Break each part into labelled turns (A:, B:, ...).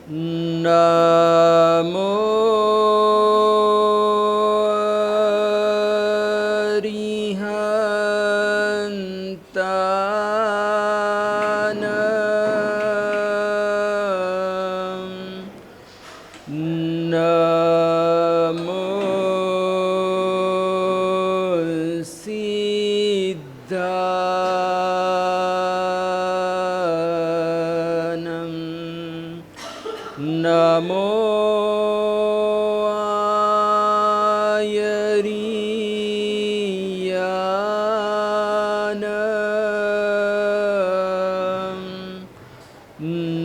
A: નમો નમો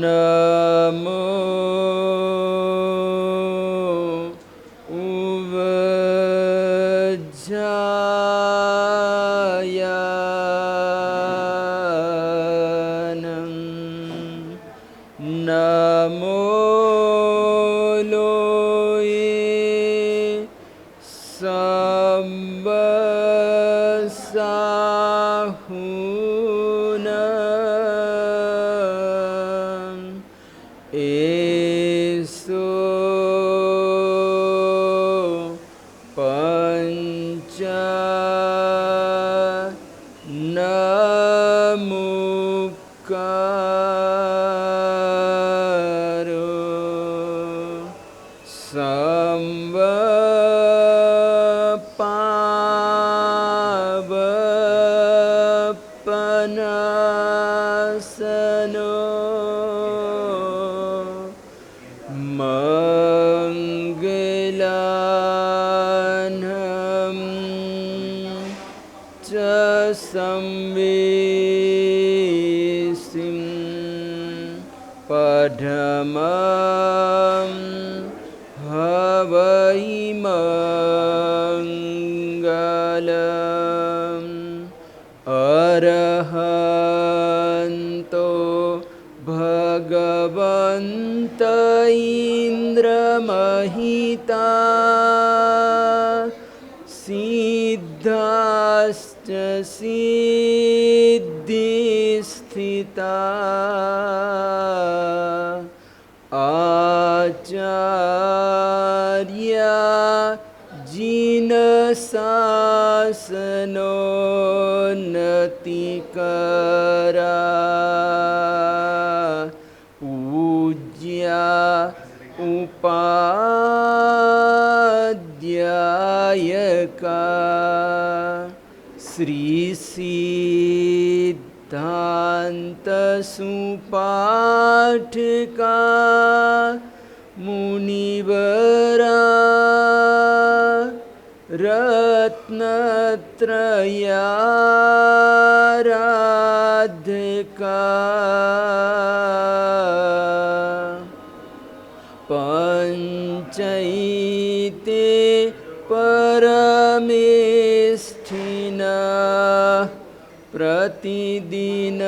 A: નમો ઉવજાયાનમ નમો લોએ સમ્બસાહુન એસો પંચા નમુકારો સંવપાવપનાસનો મંગલાનમ ચ સંવેસિમ પઢમં હવૈ મંગલમ અરહંતો ભગવંત ઇન્દ્રમહિતા સિદ્ધાશ્ચ સિદ્ધિસ્થિતા આચાર્યા જીન શાસનો નતિકરા પૂજ્યા ઉપાધ્યાયકા શ્રી સિદ્ધાંત સુપાઠકા મુનિવરા રત્નત્રયારાધકા પંચૈતે પરમેષ્ઠિના પ્રતિદિનમ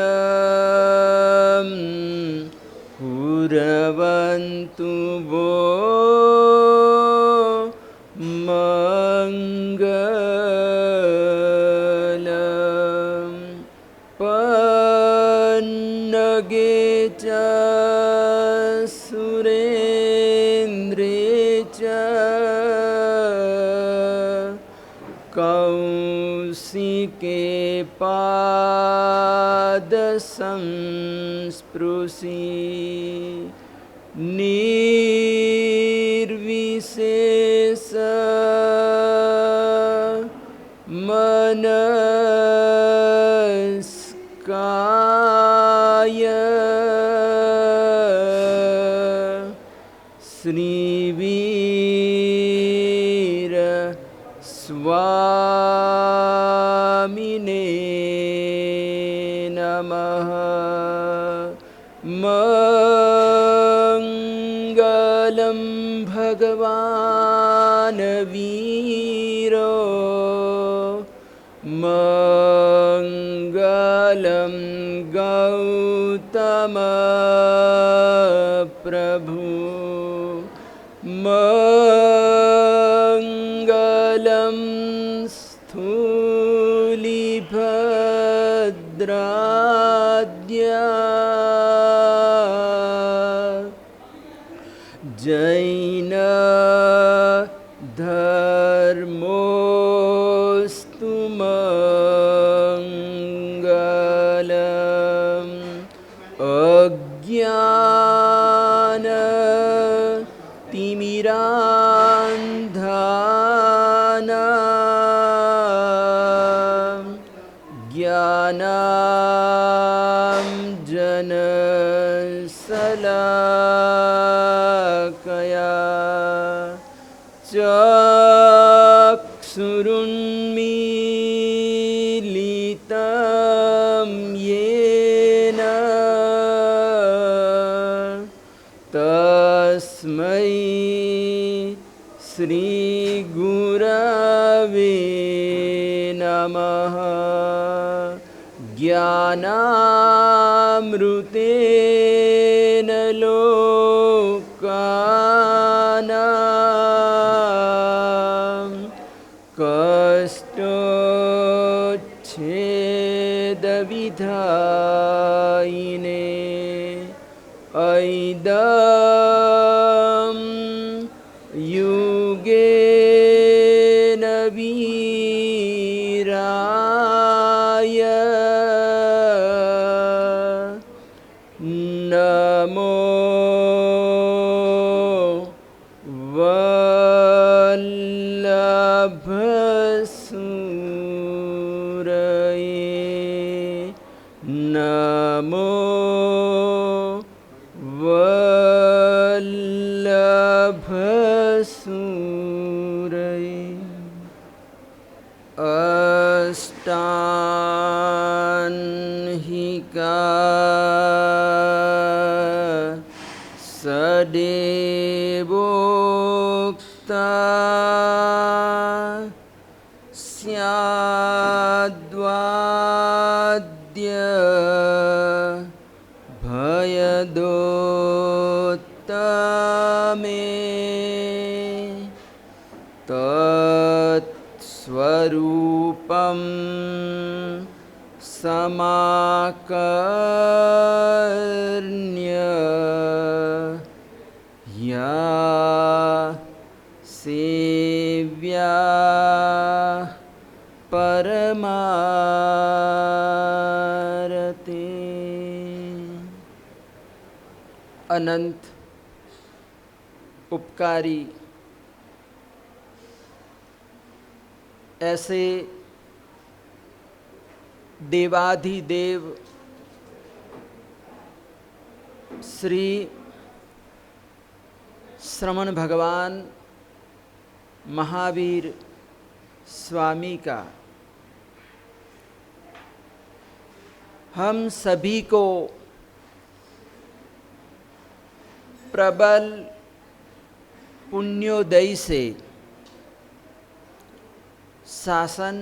A: કુર્વન્તુ વો મંગલમ પન્નગે ચ સુરેન્દ્રે ચ કૌશિકે પાદ સંસ્પૃશી નિર્વિશેષ મનસ્કાય શ્રીવીર સ્વામિને નમઃ મંગલમ ભગવાન વીરો મંગલમ ગૌતમ પ્રભુ મંગલમ સ્થૂલિભદ્રાદ્યા जैन धर्मोऽस्तु मङ्गलम् अज्ञान तिमिरान्धाना ज्ञानाञ्जनशलाकया चक्षुरुन्मीलितं येन तस्मै श्रीगुरवे नमः। ज्ञानामृतेन लोकानां कष्टोच्छेदविधायिने ऐदं युगेन वीराय नमो वल्लभसूरये नमो वल्लभसूरये। अष्टाङ्गिका सदेवोक्ता स्याद्वाद्य भयदोत्तमे तत्स्वरूपं समाकर्ण्य या सेव्या परमारते। अनंत उपकारी ऐसे देवाधिदेव श्री श्रमण भगवान महावीर स्वामी का हम सभी को प्रबल पुण्योदय से शासन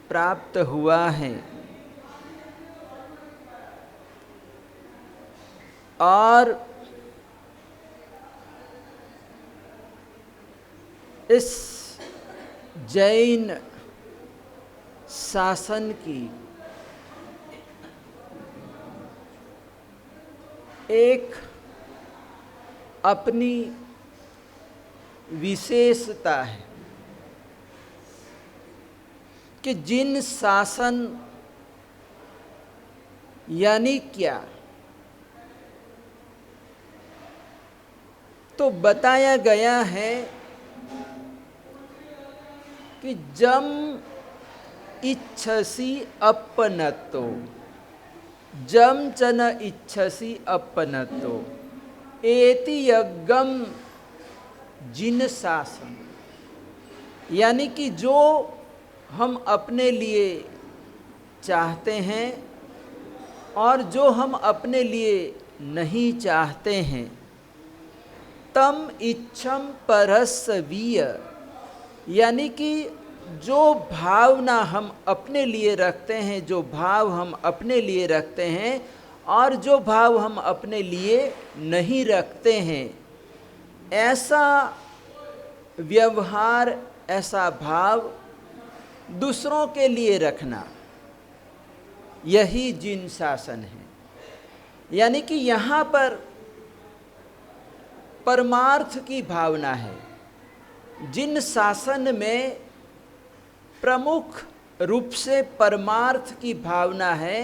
A: प्राप्त हुआ है और इस जैन शासन की एक अपनी विशेषता है कि जिन शासन यानी क्या, तो बताया गया है कि जम इच्छसि अपनतो, जम च न इच्छसि अपनतो, एति यज्ञम जिन शासन। यानी कि जो हम अपने लिए चाहते हैं और जो हम अपने लिए नहीं चाहते हैं, तम इच्छम परस्वीय, यानी कि जो भावना हम अपने लिए रखते हैं, जो भाव हम अपने लिए रखते हैं और जो भाव हम अपने लिए नहीं रखते हैं, ऐसा व्यवहार, ऐसा भाव दूसरों के लिए रखना, यही जिन शासन है। यानी कि यहाँ पर परमार्थ की भावना है। जिन शासन में प्रमुख रूप से परमार्थ की भावना है,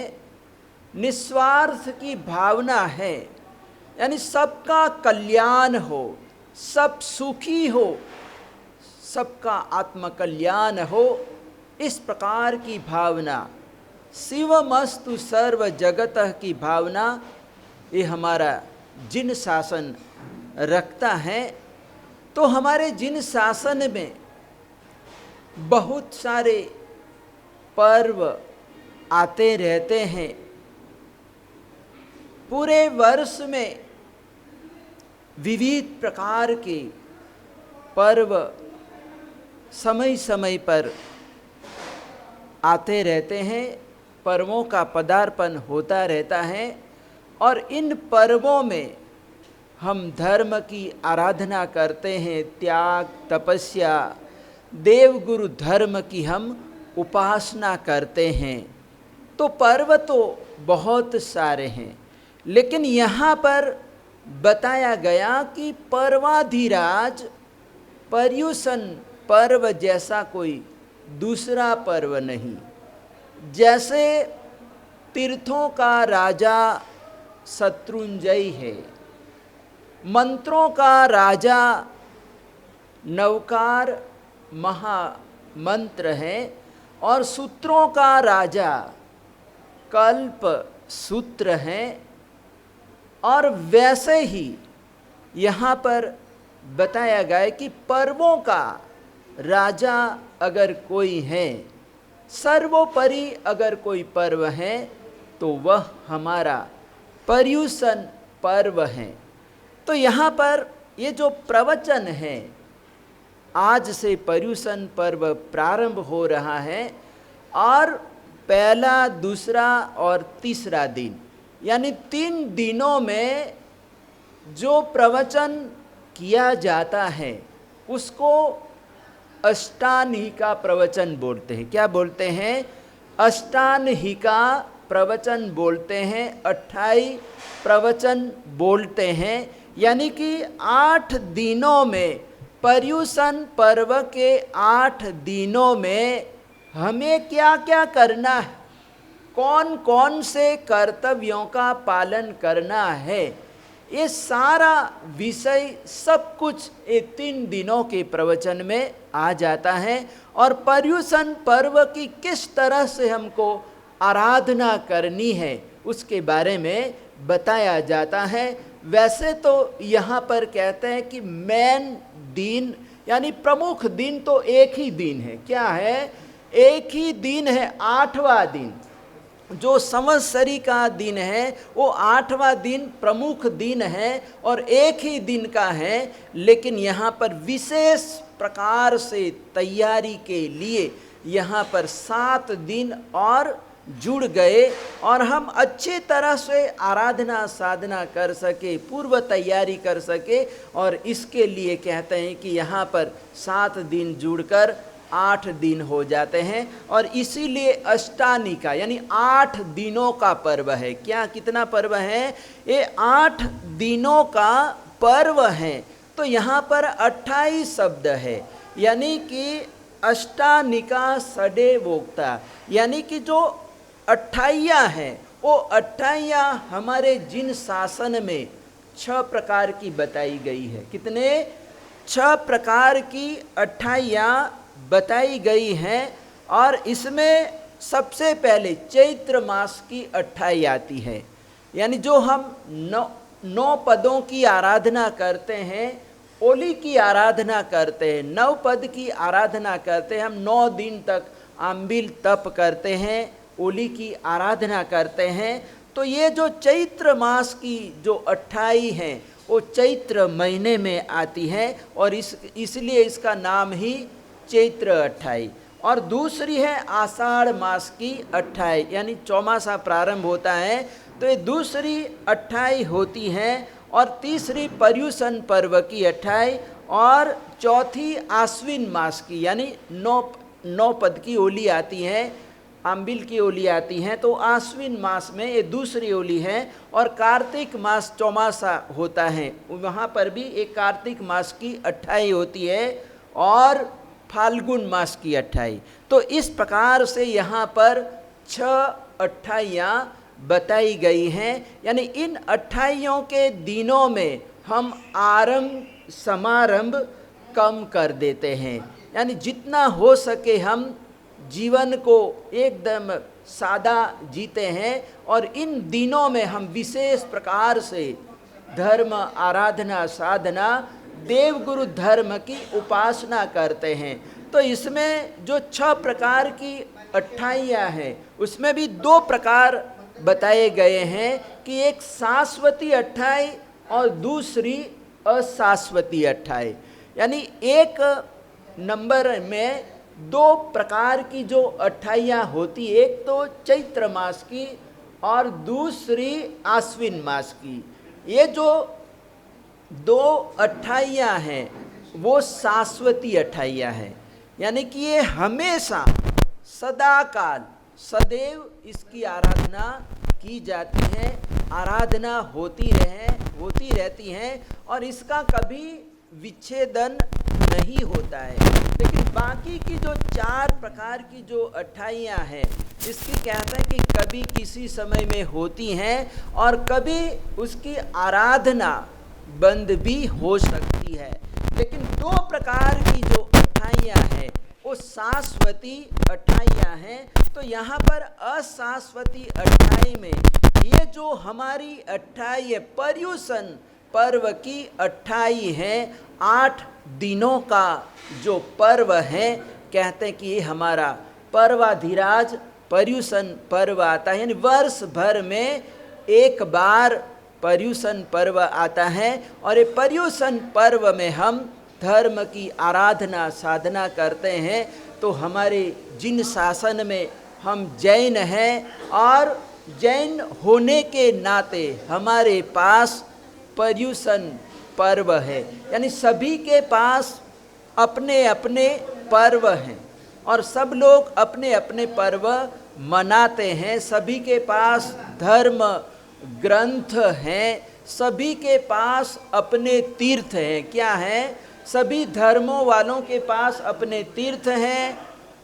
A: निस्वार्थ की भावना है, यानी सबका कल्याण हो, सब सुखी हो, सबका आत्मकल्याण हो, इस प्रकार की भावना, शिवमस्तु सर्व जगतः की भावना, ये हमारा जिन शासन रखता है। तो हमारे जिन शासन में बहुत सारे पर्व आते रहते हैं, पूरे वर्ष में विविध प्रकार के पर्व समय समय पर आते रहते हैं, पर्वों का पदार्पण होता रहता है। और इन पर्वों में हम धर्म की आराधना करते हैं, त्याग तपस्या देवगुरु धर्म की हम उपासना करते हैं। तो पर्व तो बहुत सारे हैं, लेकिन यहाँ पर बताया गया कि पर्वाधिराज पर्युषण पर्व जैसा कोई दूसरा पर्व नहीं। जैसे तीर्थों का राजा शत्रुंजय है, मंत्रों का राजा नवकार महामंत्र है, और सूत्रों का राजा कल्प सूत्र है। और वैसे ही यहाँ पर बताया गया कि पर्वों का राजा अगर कोई है, सर्वोपरि अगर कोई पर्व है, तो वह हमारा पर्युषण पर्व है। तो यहाँ पर ये जो प्रवचन है, आज से पर्युषण पर्व प्रारंभ हो रहा है, और पहला, दूसरा और तीसरा दिन, यानी 3 दिनों में जो प्रवचन किया जाता है उसको अष्टानहिका प्रवचन बोलते हैं। क्या बोलते हैं? अष्टानहिका प्रवचन बोलते हैं, 28 प्रवचन बोलते हैं। यानी कि 8 दिनों में, पर्युषण पर्व के 8 दिनों में हमें क्या क्या करना है, कौन कौन से कर्तव्यों का पालन करना है, ये सारा विषय सब कुछ ये 3 दिनों के प्रवचन में आ जाता है। और पर्युषण पर्व की किस तरह से हमको आराधना करनी है उसके बारे में बताया जाता है। वैसे तो यहाँ पर कहते हैं कि मेन दिन, यानी प्रमुख दिन तो एक ही दिन है। क्या है? एक ही दिन है, 8वां दिन। जो संवत्सरी का दिन है वो 8वां दिन प्रमुख दिन है और एक ही दिन का है। लेकिन यहाँ पर विशेष प्रकार से तैयारी के लिए यहाँ पर 7 दिन और जुड़ गए, और हम अच्छी तरह से आराधना साधना कर सके, पूर्व तैयारी कर सके। और इसके लिए कहते हैं कि यहाँ पर 7 दिन जुड़कर 8 दिन हो जाते हैं, और इसीलिए अष्टानिका यानी 8 दिनों का पर्व है। क्या, कितना पर्व है? ये 8 दिनों का पर्व है। तो यहाँ पर 28 शब्द है, यानी कि अष्टानिका सडे वोक्ता, यानी कि जो 28 हैं वो 28 हमारे जिन शासन में 6 प्रकार की बताई गई है। कितने? 6 प्रकार की 28 बताई गई हैं। और इसमें सबसे पहले चैत्र मास की 28 आती है, यानी जो हम 9 पदों की आराधना करते हैं, ओली की आराधना करते हैं, 9 पद की आराधना करते हैं। हम 9 दिन तक आंबिल तप करते हैं, ओली की आराधना करते हैं। तो ये जो चैत्र मास की जो 28 हैं वो चैत्र महीने में आती है, और इसलिए इसका नाम ही चैत्र 28। और दूसरी है आषाढ़ मास की 28, यानी चौमासा प्रारंभ होता है तो ये दूसरी 28 होती हैं। और तीसरी पर्युषण पर्व की 28, और चौथी आश्विन मास की, यानी 9 पद की ओली आती है। आम्बिल की होली आती हैं तो आश्विन मास में ये दूसरी होली है, और कार्तिक मास चौमासा होता है, वहाँ पर भी एक कार्तिक मास की 28 होती है और फाल्गुन मास की 28। तो इस प्रकार से यहाँ पर 6 28 बताई गई हैं। यानी इन 28 के दिनों में हम आरंभ समारंभ कम कर देते हैं, यानी जितना हो सके हम जीवन को एकदम सादा जीते हैं, और इन दिनों में हम विशेष प्रकार से धर्म आराधना साधना देवगुरु धर्म की उपासना करते हैं। तो इसमें जो 6 प्रकार की 28 हैं उसमें भी 2 प्रकार बताए गए हैं कि एक शाश्वती 28 और दूसरी अशाश्वती 28। यानी एक नंबर में 2 प्रकार की जो 28 होती, एक तो चैत्र मास की और दूसरी आश्विन मास की। ये जो 2 28 हैं वो शाश्वती 28 हैं, यानी कि ये हमेशा सदा काल सदैव इसकी आराधना की जाती है, आराधना होती रहती है और इसका कभी विच्छेदन नहीं होता है। लेकिन बाकी की जो 4 प्रकार की जो 28 हैं इसकी कहते हैं कि कभी किसी समय में होती हैं और कभी उसकी आराधना बंद भी हो सकती है। लेकिन 2 प्रकार की जो 28 हैं वो शाश्वती 28 हैं। तो यहाँ पर अशाश्वती 28 में ये जो हमारी 28 पर्युषण पर्व की 28 है, 8 दिनों का जो पर्व है, कहते हैं कि ये हमारा पर्वाधिराज पर्युषण पर्व आता है। यानी वर्ष भर में एक बार पर्युषण पर्व आता है और ये पर्युषण पर्व में हम धर्म की आराधना साधना करते हैं। तो हमारे जिन शासन में हम जैन हैं और जैन होने के नाते हमारे पास पर्युषण पर्व है, यानी सभी के पास अपने अपने पर्व हैं और सब लोग अपने अपने पर्व मनाते हैं। सभी के पास धर्म ग्रंथ हैं, सभी के पास अपने तीर्थ हैं। क्या हैं? सभी धर्मों वालों के पास अपने तीर्थ हैं,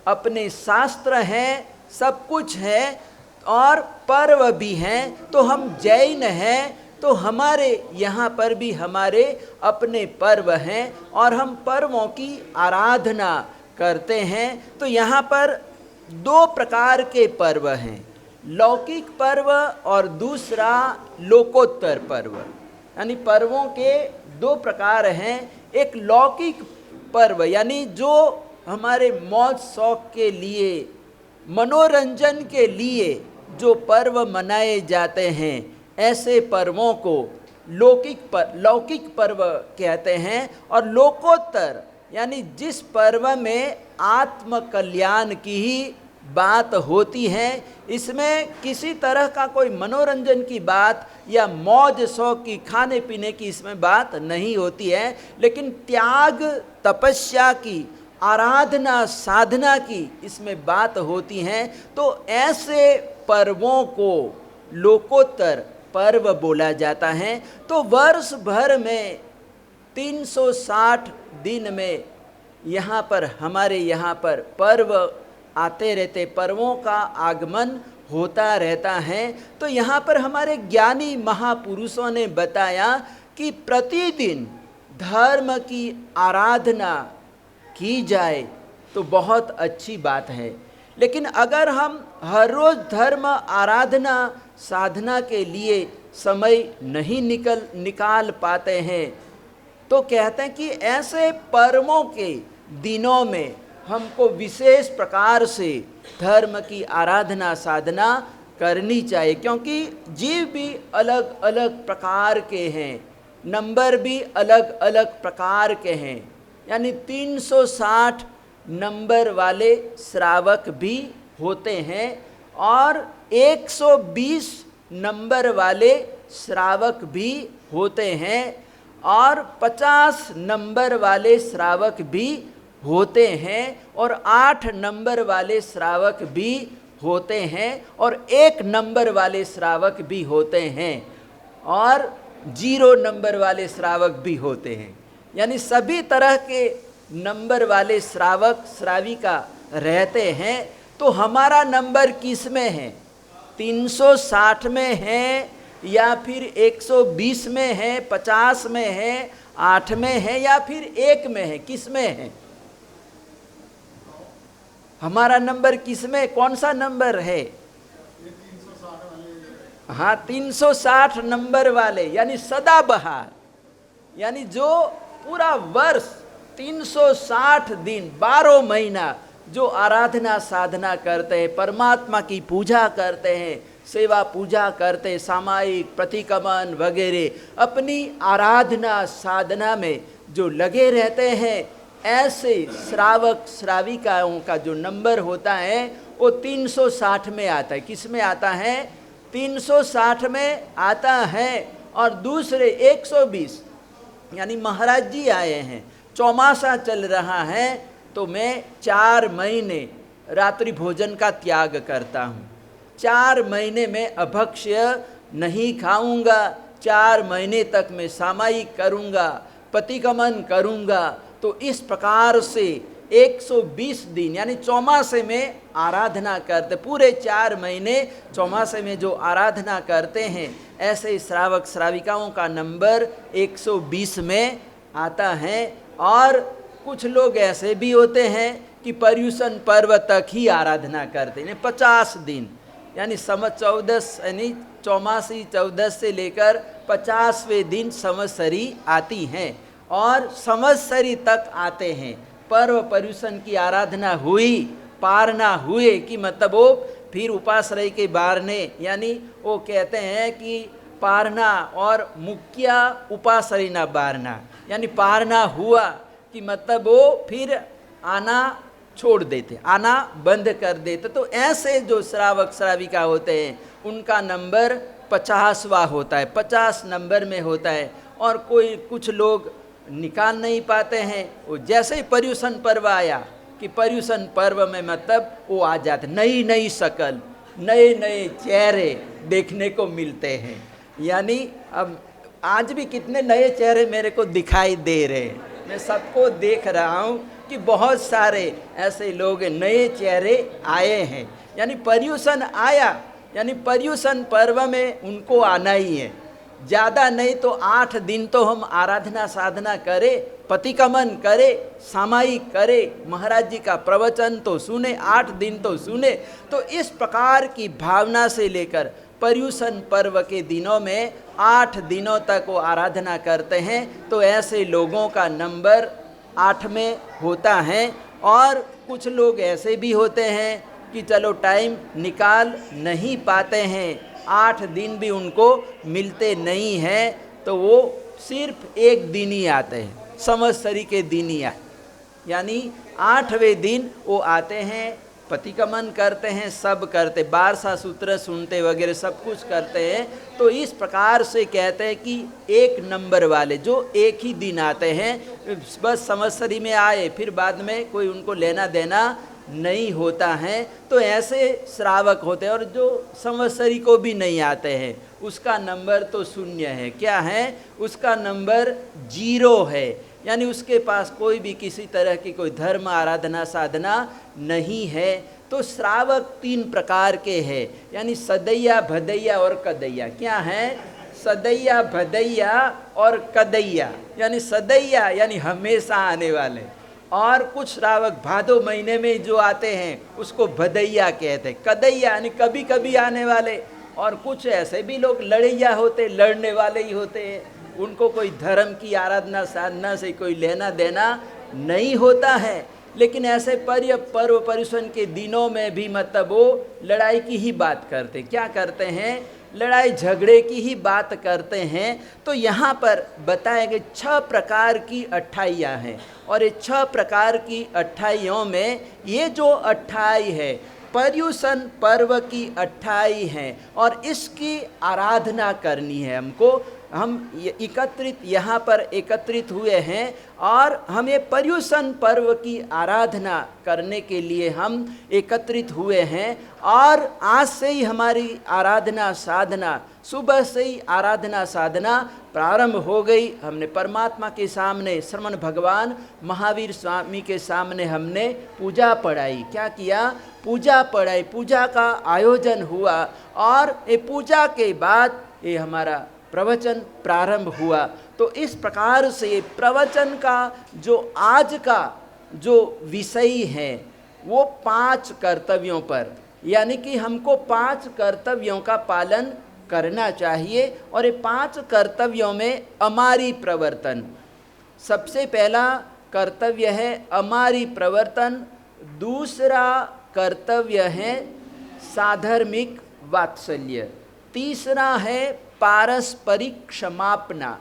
A: अपने शास्त्र हैं, सब कुछ है और पर्व भी हैं। तो हम जैन हैं तो हमारे यहाँ पर भी हमारे अपने पर्व हैं और हम पर्वों की आराधना करते हैं। तो यहाँ पर 2 प्रकार के पर्व हैं, लौकिक पर्व और दूसरा लोकोत्तर पर्व। यानी पर्वों के 2 प्रकार हैं। एक लौकिक पर्व यानी जो हमारे मौज शौक के लिए मनोरंजन के लिए जो पर्व मनाए जाते हैं, ऐसे पर्वों को लौकिक पर्व कहते हैं। और लोकोत्तर यानी जिस पर्व में आत्म कल्याण की ही बात होती है, इसमें किसी तरह का कोई मनोरंजन की बात या मौज शौक की खाने पीने की इसमें बात नहीं होती है, लेकिन त्याग तपस्या की आराधना साधना की इसमें बात होती है। तो ऐसे पर्वों को लोकोत्तर पर्व बोला जाता है। तो वर्ष भर में 360 दिन में यहाँ पर हमारे यहाँ पर पर्व आते रहते, पर्वों का आगमन होता रहता है। तो यहाँ पर हमारे ज्ञानी महापुरुषों ने बताया कि प्रतिदिन धर्म की आराधना की जाए तो बहुत अच्छी बात है, लेकिन अगर हम हर रोज़ धर्म आराधना साधना के लिए समय नहीं निकाल पाते हैं तो कहते हैं कि ऐसे पर्वों के दिनों में हमको विशेष प्रकार से धर्म की आराधना साधना करनी चाहिए, क्योंकि जीव भी अलग अलग प्रकार के हैं, नंबर भी अलग अलग प्रकार के हैं। यानी 360 नंबर वाले श्रावक भी होते हैं और 120 नंबर वाले श्रावक भी होते हैं और 50 नंबर वाले श्रावक भी होते हैं और 8 नंबर वाले श्रावक भी होते हैं और 1 नंबर वाले श्रावक भी होते हैं और 0 नंबर वाले श्रावक भी होते हैं। यानी सभी तरह के नंबर वाले श्रावक श्राविका रहते हैं। तो हमारा नंबर किस में है? 360 में है या फिर 120 में है, 50 में है, 8 में है या फिर 1 में है? किस में है हमारा नंबर? किस में, कौन सा नंबर है? हाँ, 360 नंबर वाले, यानी सदाबहार, यानी जो पूरा वर्ष 360 दिन 12 महीना जो आराधना साधना करते हैं, परमात्मा की पूजा करते हैं, सेवा पूजा करते, सामायिक प्रतिक्रमण वगैरह अपनी आराधना साधना में जो लगे रहते हैं, ऐसे श्रावक श्राविकाओं का जो नंबर होता है वो 360 में आता है। किस में आता है? 360 में आता है। और दूसरे 120, यानी महाराज जी आए हैं, चौमासा चल रहा है, तो मैं 4 महीने रात्रि भोजन का त्याग करता हूँ, 4 महीने में अभक्ष्य नहीं खाऊंगा, 4 महीने तक मैं सामायिक करूँगा, प्रतिक्रमण करूँगा। तो इस प्रकार से 120 दिन यानी चौमासे में आराधना करते, पूरे 4 महीने चौमासे में जो आराधना करते हैं, ऐसे श्रावक श्राविकाओं का नंबर 120 में आता है। और कुछ लोग ऐसे भी होते हैं कि पर्युषण पर्व तक ही आराधना करते हैं, 50 दिन, यानी संवत 14 यानी चौमासी 14 से लेकर 50वें दिन संवत्सरी आती हैं और संवत्सरी तक आते हैं। पर्व पर्युषण की आराधना हुई, पारना हुए कि मतलब वो फिर उपाश्रय के बारने, यानी वो कहते हैं कि पारना और मुख्या उपाश्रय ना बारना, यानी पारना हुआ कि मतलब वो फिर आना छोड़ देते, आना बंद कर देते। तो ऐसे जो श्रावक श्राविका होते हैं उनका नंबर 50वां होता है, 50 नंबर में होता है। और कोई कुछ लोग निकाल नहीं पाते हैं, वो जैसे ही पर्युषण पर्व आया कि पर्युषण पर्व में मतलब वो आ जाते, नई नई शकल, नए नए चेहरे देखने को मिलते हैं। यानी अब आज भी कितने नए चेहरे मेरे को दिखाई दे रहे हैं, मैं सबको देख रहा हूँ कि बहुत सारे ऐसे लोग नए चेहरे आए हैं। यानी पर्युषण आया, यानी पर्युषण पर्व में उनको आना ही है। ज़्यादा नहीं तो 8 दिन तो हम आराधना साधना करें, प्रतिक्रमण करें, सामायिक करें, महाराज जी का प्रवचन तो सुने, 8 दिन तो सुने। तो इस प्रकार की भावना से लेकर पर्युषण पर्व के दिनों में 8 दिनों तक वो आराधना करते हैं। तो ऐसे लोगों का नंबर 8 में होता है। और कुछ लोग ऐसे भी होते हैं कि चलो टाइम निकाल नहीं पाते हैं, 8 दिन भी उनको मिलते नहीं हैं, तो वो सिर्फ 1 दिन ही आते हैं, संवत्सरी के दिन ही यानी 8वें दिन वो आते हैं, प्रतिक्रमण करते हैं, सब करते, बारसा सूत्र सुनते वगैरह सब कुछ करते हैं। तो इस प्रकार से कहते हैं कि 1 नंबर वाले जो 1 ही दिन आते हैं, बस संवत्सरी में आए, फिर बाद में कोई उनको लेना देना नहीं होता है। तो ऐसे श्रावक होते हैं। और जो संवत्सरी को भी नहीं आते हैं उसका नंबर तो 0 है। क्या है? उसका नंबर 0 है, यानी उसके पास कोई भी किसी तरह की कोई धर्म आराधना साधना नहीं है। तो श्रावक 3 प्रकार के हैं, यानी सदैया, भदैया और कदैया। क्या है? सदैया, भदैया और कदैया। यानी सदैया यानी हमेशा आने वाले, और कुछ श्रावक भादो महीने में जो आते हैं उसको भदैया कहते हैं। कदैया यानी कभी कभी आने वाले। और कुछ ऐसे भी लोग लड़ैया होते, लड़ने वाले ही होते हैं, उनको कोई धर्म की आराधना साधना से कोई लेना देना नहीं होता है। लेकिन ऐसे पर्व पर्युषण के दिनों में भी मतलब वो लड़ाई की ही बात करते। क्या करते हैं? लड़ाई झगड़े की ही बात करते हैं। तो यहाँ पर बताए गए 6 प्रकार की 28 हैं, और ये 6 प्रकार की 28 में ये जो 28 है पर्युषण पर्व की 28 हैं, और इसकी आराधना करनी है हमको। हम एकत्रित यहाँ पर एकत्रित हुए हैं और हम ये पर्युषण पर्व की आराधना करने के लिए हम एकत्रित हुए हैं। और आज से ही हमारी आराधना साधना, सुबह से ही आराधना साधना प्रारंभ हो गई। हमने परमात्मा के सामने, श्रमण भगवान महावीर स्वामी के सामने हमने पूजा पढ़ाई। क्या किया? पूजा पढ़ाई, पूजा का आयोजन हुआ और ये पूजा के बाद ये हमारा प्रवचन प्रारंभ हुआ। तो इस प्रकार से प्रवचन का जो आज का जो विषय है वो 5 कर्तव्यों पर, यानी कि हमको 5 कर्तव्यों का पालन करना चाहिए। और ये 5 कर्तव्यों में अमारी प्रवर्तन, सबसे पहला कर्तव्य है अमारी प्रवर्तन। दूसरा कर्तव्य है साधर्मिक वात्सल्य। तीसरा है पारस्परिक क्षमापना।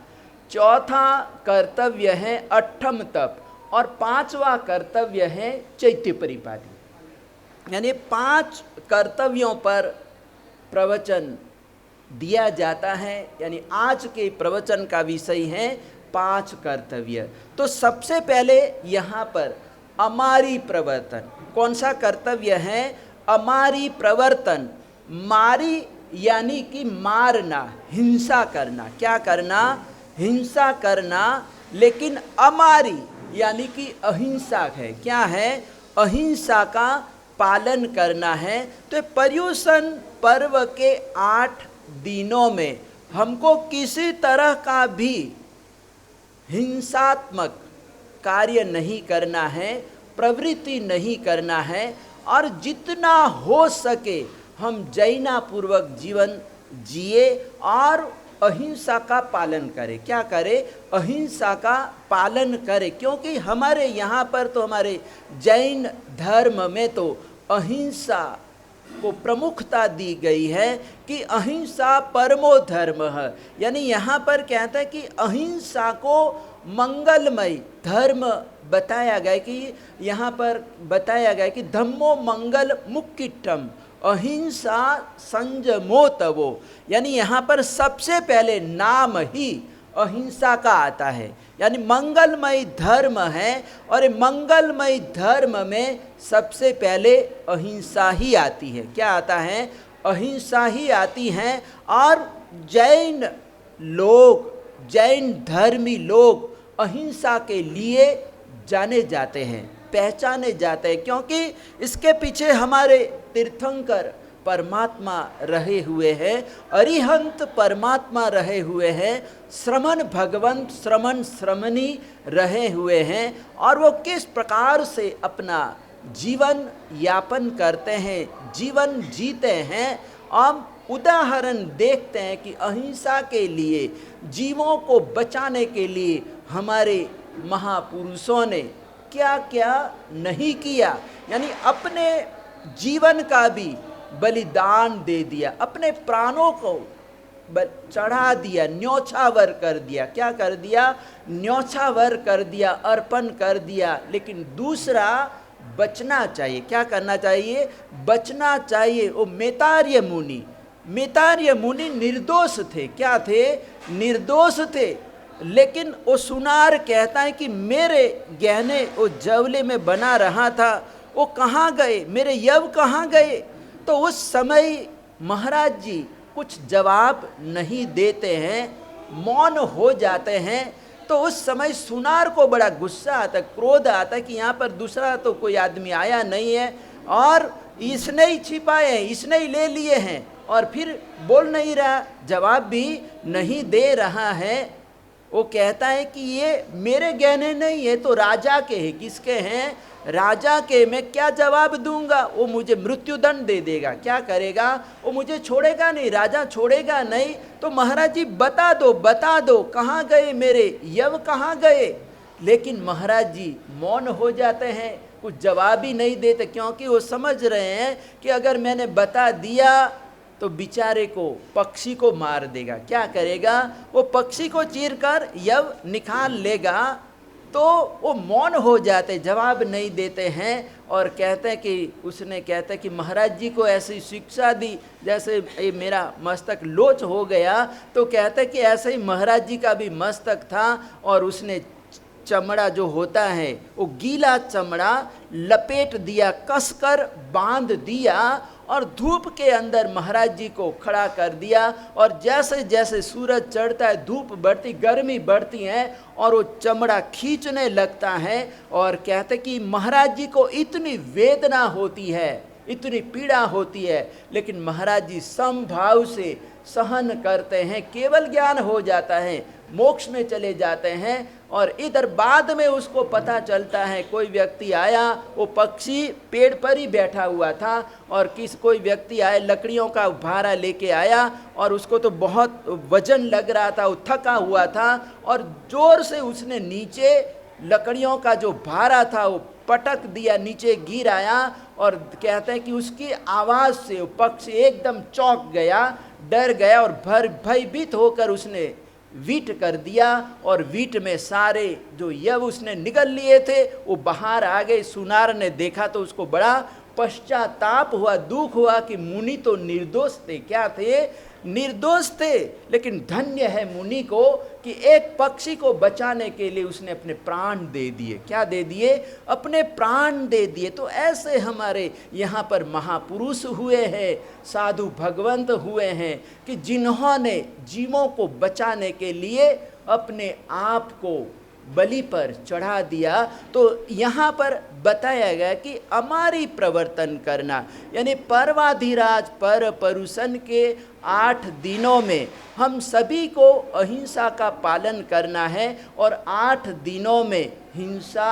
A: चौथा कर्तव्य है अठम तप। और 5वां कर्तव्य है चैत्य परिपाटी। यानी 5 कर्तव्यों पर प्रवचन दिया जाता है। यानी आज के प्रवचन का विषय है 5 कर्तव्य। तो सबसे पहले यहाँ पर अमारी प्रवर्तन, कौन सा कर्तव्य है? अमारी प्रवर्तन। मारी यानी कि मारना, हिंसा करना। क्या करना? हिंसा करना। लेकिन अमारी यानी कि अहिंसा है। क्या है? अहिंसा का पालन करना है। तो पर्युषण पर्व के 8 दिनों में हमको किसी तरह का भी हिंसात्मक कार्य नहीं करना है, प्रवृत्ति नहीं करना है। और जितना हो सके हम जैनापूर्वक जीवन जिए और अहिंसा का पालन करें। क्या करें? अहिंसा का पालन करें। क्योंकि हमारे यहाँ पर तो, हमारे जैन धर्म में तो अहिंसा को प्रमुखता दी गई है कि अहिंसा परमो धर्म है। यानी यहाँ पर कहता है कि अहिंसा को मंगलमय धर्म बताया गया, कि यहाँ पर बताया गया कि धम्मो मंगल मुक्किटम अहिंसा संयमो तवो। यानी यहाँ पर सबसे पहले नाम ही अहिंसा का आता है। यानी मंगलमय धर्म है और ये मंगलमय धर्म में सबसे पहले अहिंसा ही आती है। क्या आता है? अहिंसा ही आती है। और जैन लोग, जैन धर्मी लोग अहिंसा के लिए जाने जाते हैं, पहचाने जाते हैं, क्योंकि इसके पीछे हमारे तीर्थंकर परमात्मा रहे हुए हैं, अरिहंत परमात्मा रहे हुए हैं, श्रमण भगवंत, श्रमण श्रमणी रहे हुए हैं। और वो किस प्रकार से अपना जीवन यापन करते हैं, जीवन जीते हैं। हम उदाहरण देखते हैं कि अहिंसा के लिए, जीवों को बचाने के लिए हमारे महापुरुषों ने क्या क्या नहीं किया। यानी अपने जीवन का भी बलिदान दे दिया, अपने प्राणों को चढ़ा दिया, न्योछावर कर दिया। क्या कर दिया? न्योछावर कर दिया, अर्पण कर दिया। लेकिन दूसरा बचना चाहिए। क्या करना चाहिए? बचना चाहिए। वो मैतार्य मुनि, मैतार्य मुनि निर्दोष थे। क्या थे? निर्दोष थे। लेकिन वो सुनार कहता है कि मेरे गहने वो जवले में बना रहा था, वो कहाँ गए? मेरे यव कहाँ गए? तो उस समय महाराज जी कुछ जवाब नहीं देते हैं, मौन हो जाते हैं। तो उस समय सुनार को बड़ा गुस्सा आता, क्रोध आता कि यहाँ पर दूसरा तो कोई आदमी आया नहीं है और इसने ही छिपाए हैं, इसने ही ले लिए हैं। और फिर बोल नहीं रहा, जवाब भी नहीं दे रहा है। वो कहता है कि ये मेरे गहने नहीं है, तो राजा के हैं। किसके हैं? राजा के। मैं क्या जवाब दूंगा? वो मुझे मृत्युदंड दे देगा। क्या करेगा? वो मुझे छोड़ेगा नहीं, राजा छोड़ेगा नहीं। तो महाराज जी बता दो, बता दो, कहाँ गए मेरे यव, कहाँ गए? लेकिन महाराज जी मौन हो जाते हैं, कुछ जवाब ही नहीं देते, क्योंकि वो समझ रहे हैं कि अगर मैंने बता दिया तो बेचारे को, पक्षी को मार देगा। क्या करेगा? वो पक्षी को चीरकर यव निकाल लेगा। तो तो वो मौन हो जाते, जवाब नहीं देते हैं और कहते हैं कि उसने कहते हैं कि महाराज जी को ऐसी शिक्षा दी जैसे ये मेरा मस्तक लोच हो गया। तो कहते हैं कि ऐसे ही महाराज जी का भी मस्तक था और उसने चमड़ा जो होता है वो गीला चमड़ा लपेट दिया, कसकर बांध दिया और धूप के अंदर महाराज जी को खड़ा कर दिया। और जैसे जैसे सूरज चढ़ता है, धूप बढ़ती, गर्मी बढ़ती है और वो चमड़ा खींचने लगता है। और कहते कि महाराज जी को इतनी वेदना होती है, इतनी पीड़ा होती है, लेकिन महाराज जी समभाव से सहन करते हैं, केवल ज्ञान हो जाता है, मोक्ष में चले जाते हैं। और इधर बाद में उसको पता चलता है, कोई व्यक्ति आया, वो पक्षी पेड़ पर ही बैठा हुआ था और कोई व्यक्ति आया, लकड़ियों का भारा लेके आया और उसको तो बहुत वजन लग रहा था, वो थका हुआ था और जोर से उसने नीचे लकड़ियों का जो भारा था वो पटक दिया, नीचे गिर आया। और कहते हैं कि उसकी आवाज़ से वो पक्षी एकदम चौंक गया, डर गया और भयभीत होकर उसने वीट कर दिया और वीट में सारे जो यव उसने निगल लिए थे वो बाहर आ गए। सुनार ने देखा तो उसको बड़ा पश्चाताप हुआ, दुख हुआ कि मुनि तो निर्दोष थे। क्या थे? निर्दोष थे। लेकिन धन्य है मुनि को कि एक पक्षी को बचाने के लिए उसने अपने प्राण दे दिए। क्या दे दिए? अपने प्राण दे दिए। तो ऐसे हमारे यहाँ पर महापुरुष हुए हैं, साधु भगवंत हुए हैं कि जिन्होंने जीवों को बचाने के लिए अपने आप को बलि पर चढ़ा दिया। तो यहाँ पर बताया गया कि अमारी प्रवर्तन करना, यानी पर्वाधिराज पर परुषन के 8 दिनों में हम सभी को अहिंसा का पालन करना है और 8 दिनों में हिंसा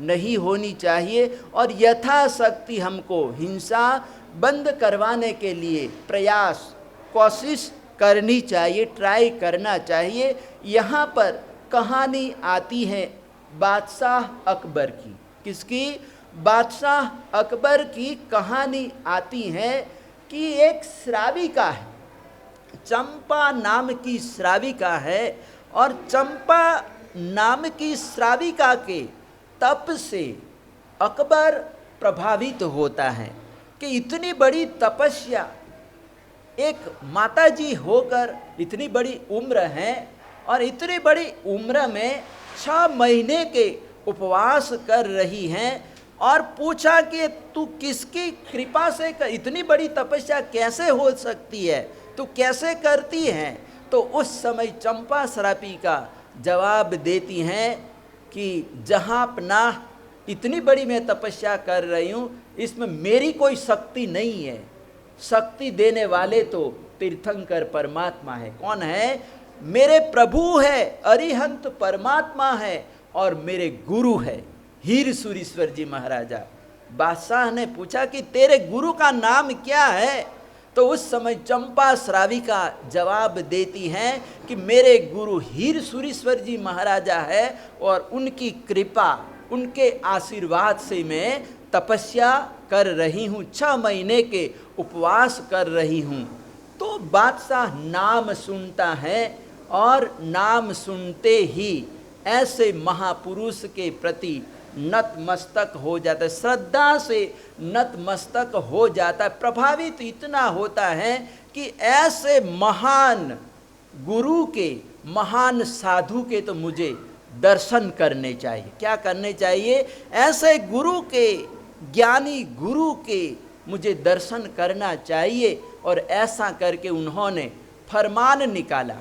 A: नहीं होनी चाहिए और यथाशक्ति हमको हिंसा बंद करवाने के लिए प्रयास, कोशिश करनी चाहिए, ट्राई करना चाहिए। यहाँ पर कहानी आती है बादशाह अकबर की। किसकी? बादशाह अकबर की कहानी आती है कि एक श्राविका है, चंपा नाम की श्राविका है और चंपा नाम की श्राविका के तप से अकबर प्रभावित होता है कि इतनी बड़ी तपस्या, एक माताजी होकर इतनी बड़ी उम्र है और इतनी बड़ी उम्र में 6 महीने के उपवास कर रही हैं। और पूछा कि तू किसकी कृपा से इतनी बड़ी तपस्या कैसे हो सकती है, तू कैसे करती हैं? तो उस समय चंपा श्रापिका जवाब देती हैं कि जहाँपनाह, इतनी बड़ी मैं तपस्या कर रही हूँ, इसमें मेरी कोई शक्ति नहीं है। शक्ति देने वाले तो तीर्थंकर परमात्मा है। कौन है? मेरे प्रभु है, अरिहंत परमात्मा है और मेरे गुरु है हीर सूरीश्वर जी महाराजा। बादशाह ने पूछा कि तेरे गुरु का नाम क्या है? तो उस समय चंपा श्राविका जवाब देती हैं कि मेरे गुरु हीर सूरीश्वर जी महाराजा है और उनकी कृपा, उनके आशीर्वाद से मैं तपस्या कर रही हूँ, 6 महीने के उपवास कर रही हूँ। तो बादशाह नाम सुनता है और नाम सुनते ही ऐसे महापुरुष के प्रति नतमस्तक हो जाता है, श्रद्धा से नतमस्तक हो जाता है, प्रभावित इतना होता है कि ऐसे महान गुरु के, महान साधु के तो मुझे दर्शन करने चाहिए। क्या करने चाहिए? ऐसे गुरु के, ज्ञानी गुरु के मुझे दर्शन करना चाहिए। और ऐसा करके उन्होंने फरमान निकाला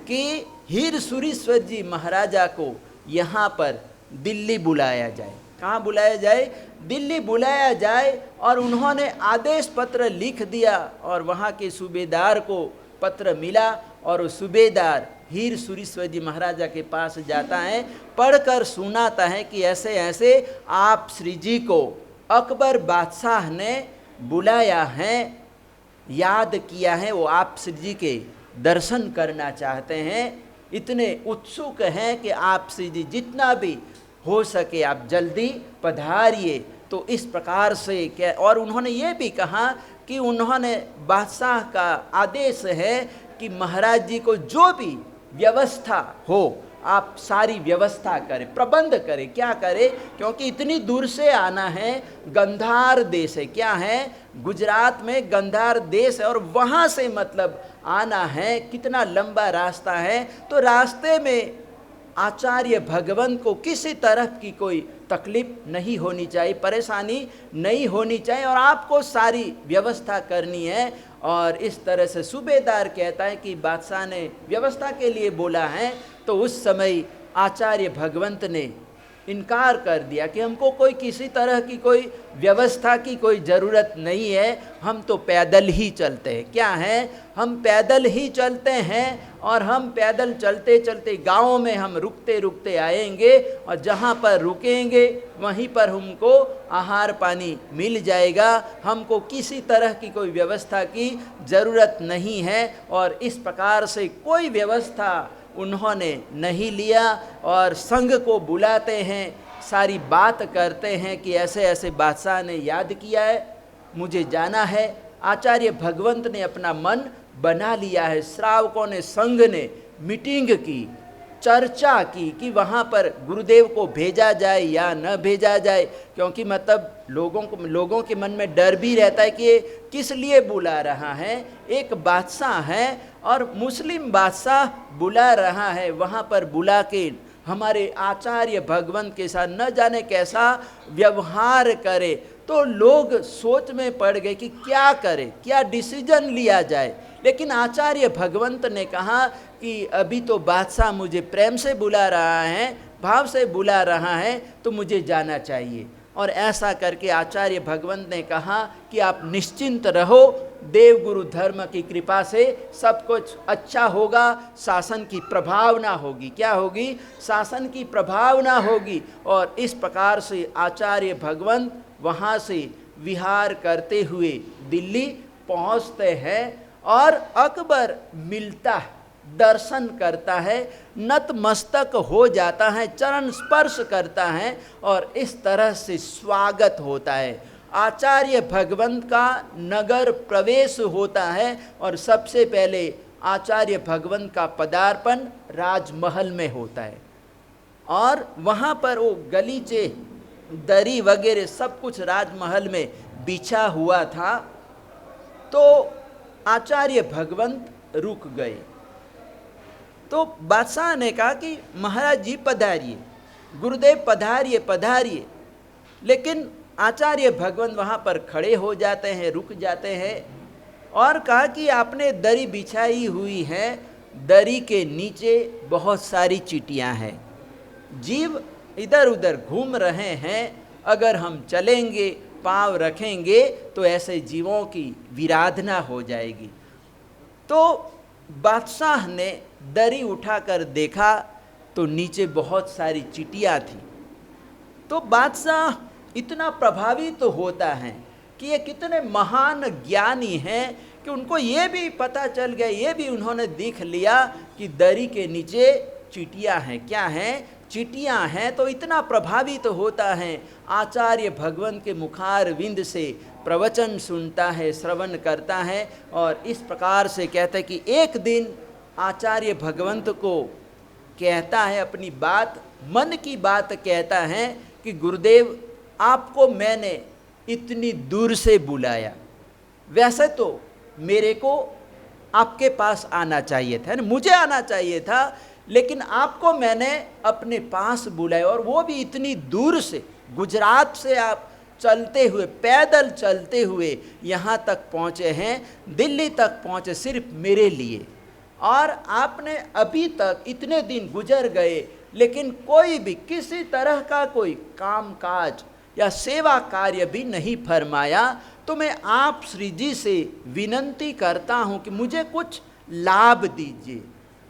A: कि हीर सूरीश्वर जी महाराजा को यहाँ पर दिल्ली बुलाया जाए। कहाँ बुलाया जाए? दिल्ली बुलाया जाए। और उन्होंने आदेश पत्र लिख दिया और वहाँ के सूबेदार को पत्र मिला और वो सूबेदार हीर सूरीश्वर जी महाराजा के पास जाता है, पढ़कर सुनाता है कि ऐसे ऐसे आप श्री जी को अकबर बादशाह ने बुलाया है, याद किया है, वो आप श्री जी के दर्शन करना चाहते हैं, इतने उत्सुक हैं कि आप श्री जी जितना भी हो सके आप जल्दी पधारिए। तो इस प्रकार से क्या, और उन्होंने ये भी कहा कि उन्होंने बादशाह का आदेश है कि महाराज जी को जो भी व्यवस्था हो आप सारी व्यवस्था करें, प्रबंध करें। क्या करें? क्योंकि इतनी दूर से आना है, गंधार देश है, क्या है? गुजरात में गंधार देश है, और वहाँ से मतलब आना है, कितना लंबा रास्ता है। तो रास्ते में आचार्य भगवंत को किसी तरह की कोई तकलीफ नहीं होनी चाहिए, परेशानी नहीं होनी चाहिए, और आपको सारी व्यवस्था करनी है। और इस तरह से सूबेदार कहता है कि बादशाह ने व्यवस्था के लिए बोला है। तो उस समय आचार्य भगवंत ने इनकार कर दिया कि हमको कोई किसी तरह की कोई व्यवस्था की कोई ज़रूरत नहीं है, हम तो पैदल ही चलते हैं। क्या है? हम पैदल ही चलते हैं, और हम पैदल चलते चलते गाँव में हम रुकते रुकते आएंगे, और जहाँ पर रुकेंगे वहीं पर हमको आहार पानी मिल जाएगा, हमको किसी तरह की कोई व्यवस्था की ज़रूरत नहीं है। और इस प्रकार से कोई व्यवस्था उन्होंने नहीं लिया, और संघ को बुलाते हैं, सारी बात करते हैं कि ऐसे ऐसे बादशाह ने याद किया है, मुझे जाना है। आचार्य भगवंत ने अपना मन बना लिया है। श्रावकों ने, संघ ने मीटिंग की, चर्चा की कि वहाँ पर गुरुदेव को भेजा जाए या न भेजा जाए, क्योंकि मतलब लोगों के मन में डर भी रहता है कि ये किस लिए बुला रहा है। एक बादशाह है और मुस्लिम बादशाह बुला रहा है, वहाँ पर बुला के हमारे आचार्य भगवंत के साथ न जाने कैसा व्यवहार करे। तो लोग सोच में पड़ गए कि क्या करें, क्या डिसीजन लिया जाए। लेकिन आचार्य भगवंत ने कहा कि अभी तो बादशाह मुझे प्रेम से बुला रहा है, भाव से बुला रहा है, तो मुझे जाना चाहिए। और ऐसा करके आचार्य भगवंत ने कहा कि आप निश्चिंत रहो, देव गुरु धर्म की कृपा से सब कुछ अच्छा होगा, शासन की प्रभावना होगी। क्या होगी? शासन की प्रभावना होगी। और इस प्रकार से आचार्य भगवंत वहाँ से विहार करते हुए दिल्ली पहुँचते हैं, और अकबर मिलता है, दर्शन करता है, नतमस्तक हो जाता है, चरण स्पर्श करता है, और इस तरह से स्वागत होता है। आचार्य भगवंत का नगर प्रवेश होता है, और सबसे पहले आचार्य भगवंत का पदार्पण राजमहल में होता है। और वहाँ पर वो गलीचे, दरी वगैरह सब कुछ राजमहल में बिछा हुआ था। तो आचार्य भगवंत रुक गए। तो बादशाह ने कहा कि महाराज जी पधारिए, गुरुदेव पधारिए पधारिए। लेकिन आचार्य भगवंत वहाँ पर खड़े हो जाते हैं, रुक जाते हैं, और कहा कि आपने दरी बिछाई हुई है, दरी के नीचे बहुत सारी चींटियाँ हैं, जीव इधर उधर घूम रहे हैं, अगर हम चलेंगे, पाँव रखेंगे तो ऐसे जीवों की विराधना हो जाएगी। तो बादशाह ने दरी उठाकर देखा तो नीचे बहुत सारी चींटियाँ थी। तो बादशाह इतना प्रभावित तो होता है कि ये कितने महान ज्ञानी हैं कि उनको ये भी पता चल गया, ये भी उन्होंने देख लिया कि दरी के नीचे चींटियाँ हैं। क्या हैं? चींटियाँ हैं। तो इतना प्रभावित तो होता है, आचार्य भगवंत के मुखार विंद से प्रवचन सुनता है, श्रवण करता है। और इस प्रकार से कहता है कि एक दिन आचार्य भगवंत को कहता है अपनी बात, मन की बात कहता है कि गुरुदेव आपको मैंने इतनी दूर से बुलाया, वैसे तो मेरे को आपके पास आना चाहिए था, मुझे आना चाहिए था, लेकिन आपको मैंने अपने पास बुलाया, और वो भी इतनी दूर से, गुजरात से आप चलते हुए, पैदल चलते हुए यहाँ तक पहुँचे हैं, दिल्ली तक पहुँचे सिर्फ मेरे लिए। और आपने अभी तक इतने दिन गुजर गए, लेकिन कोई भी किसी तरह का कोई काम काज या सेवा कार्य भी नहीं फरमाया। तो मैं आप श्री जी से विनंती करता हूँ कि मुझे कुछ लाभ दीजिए,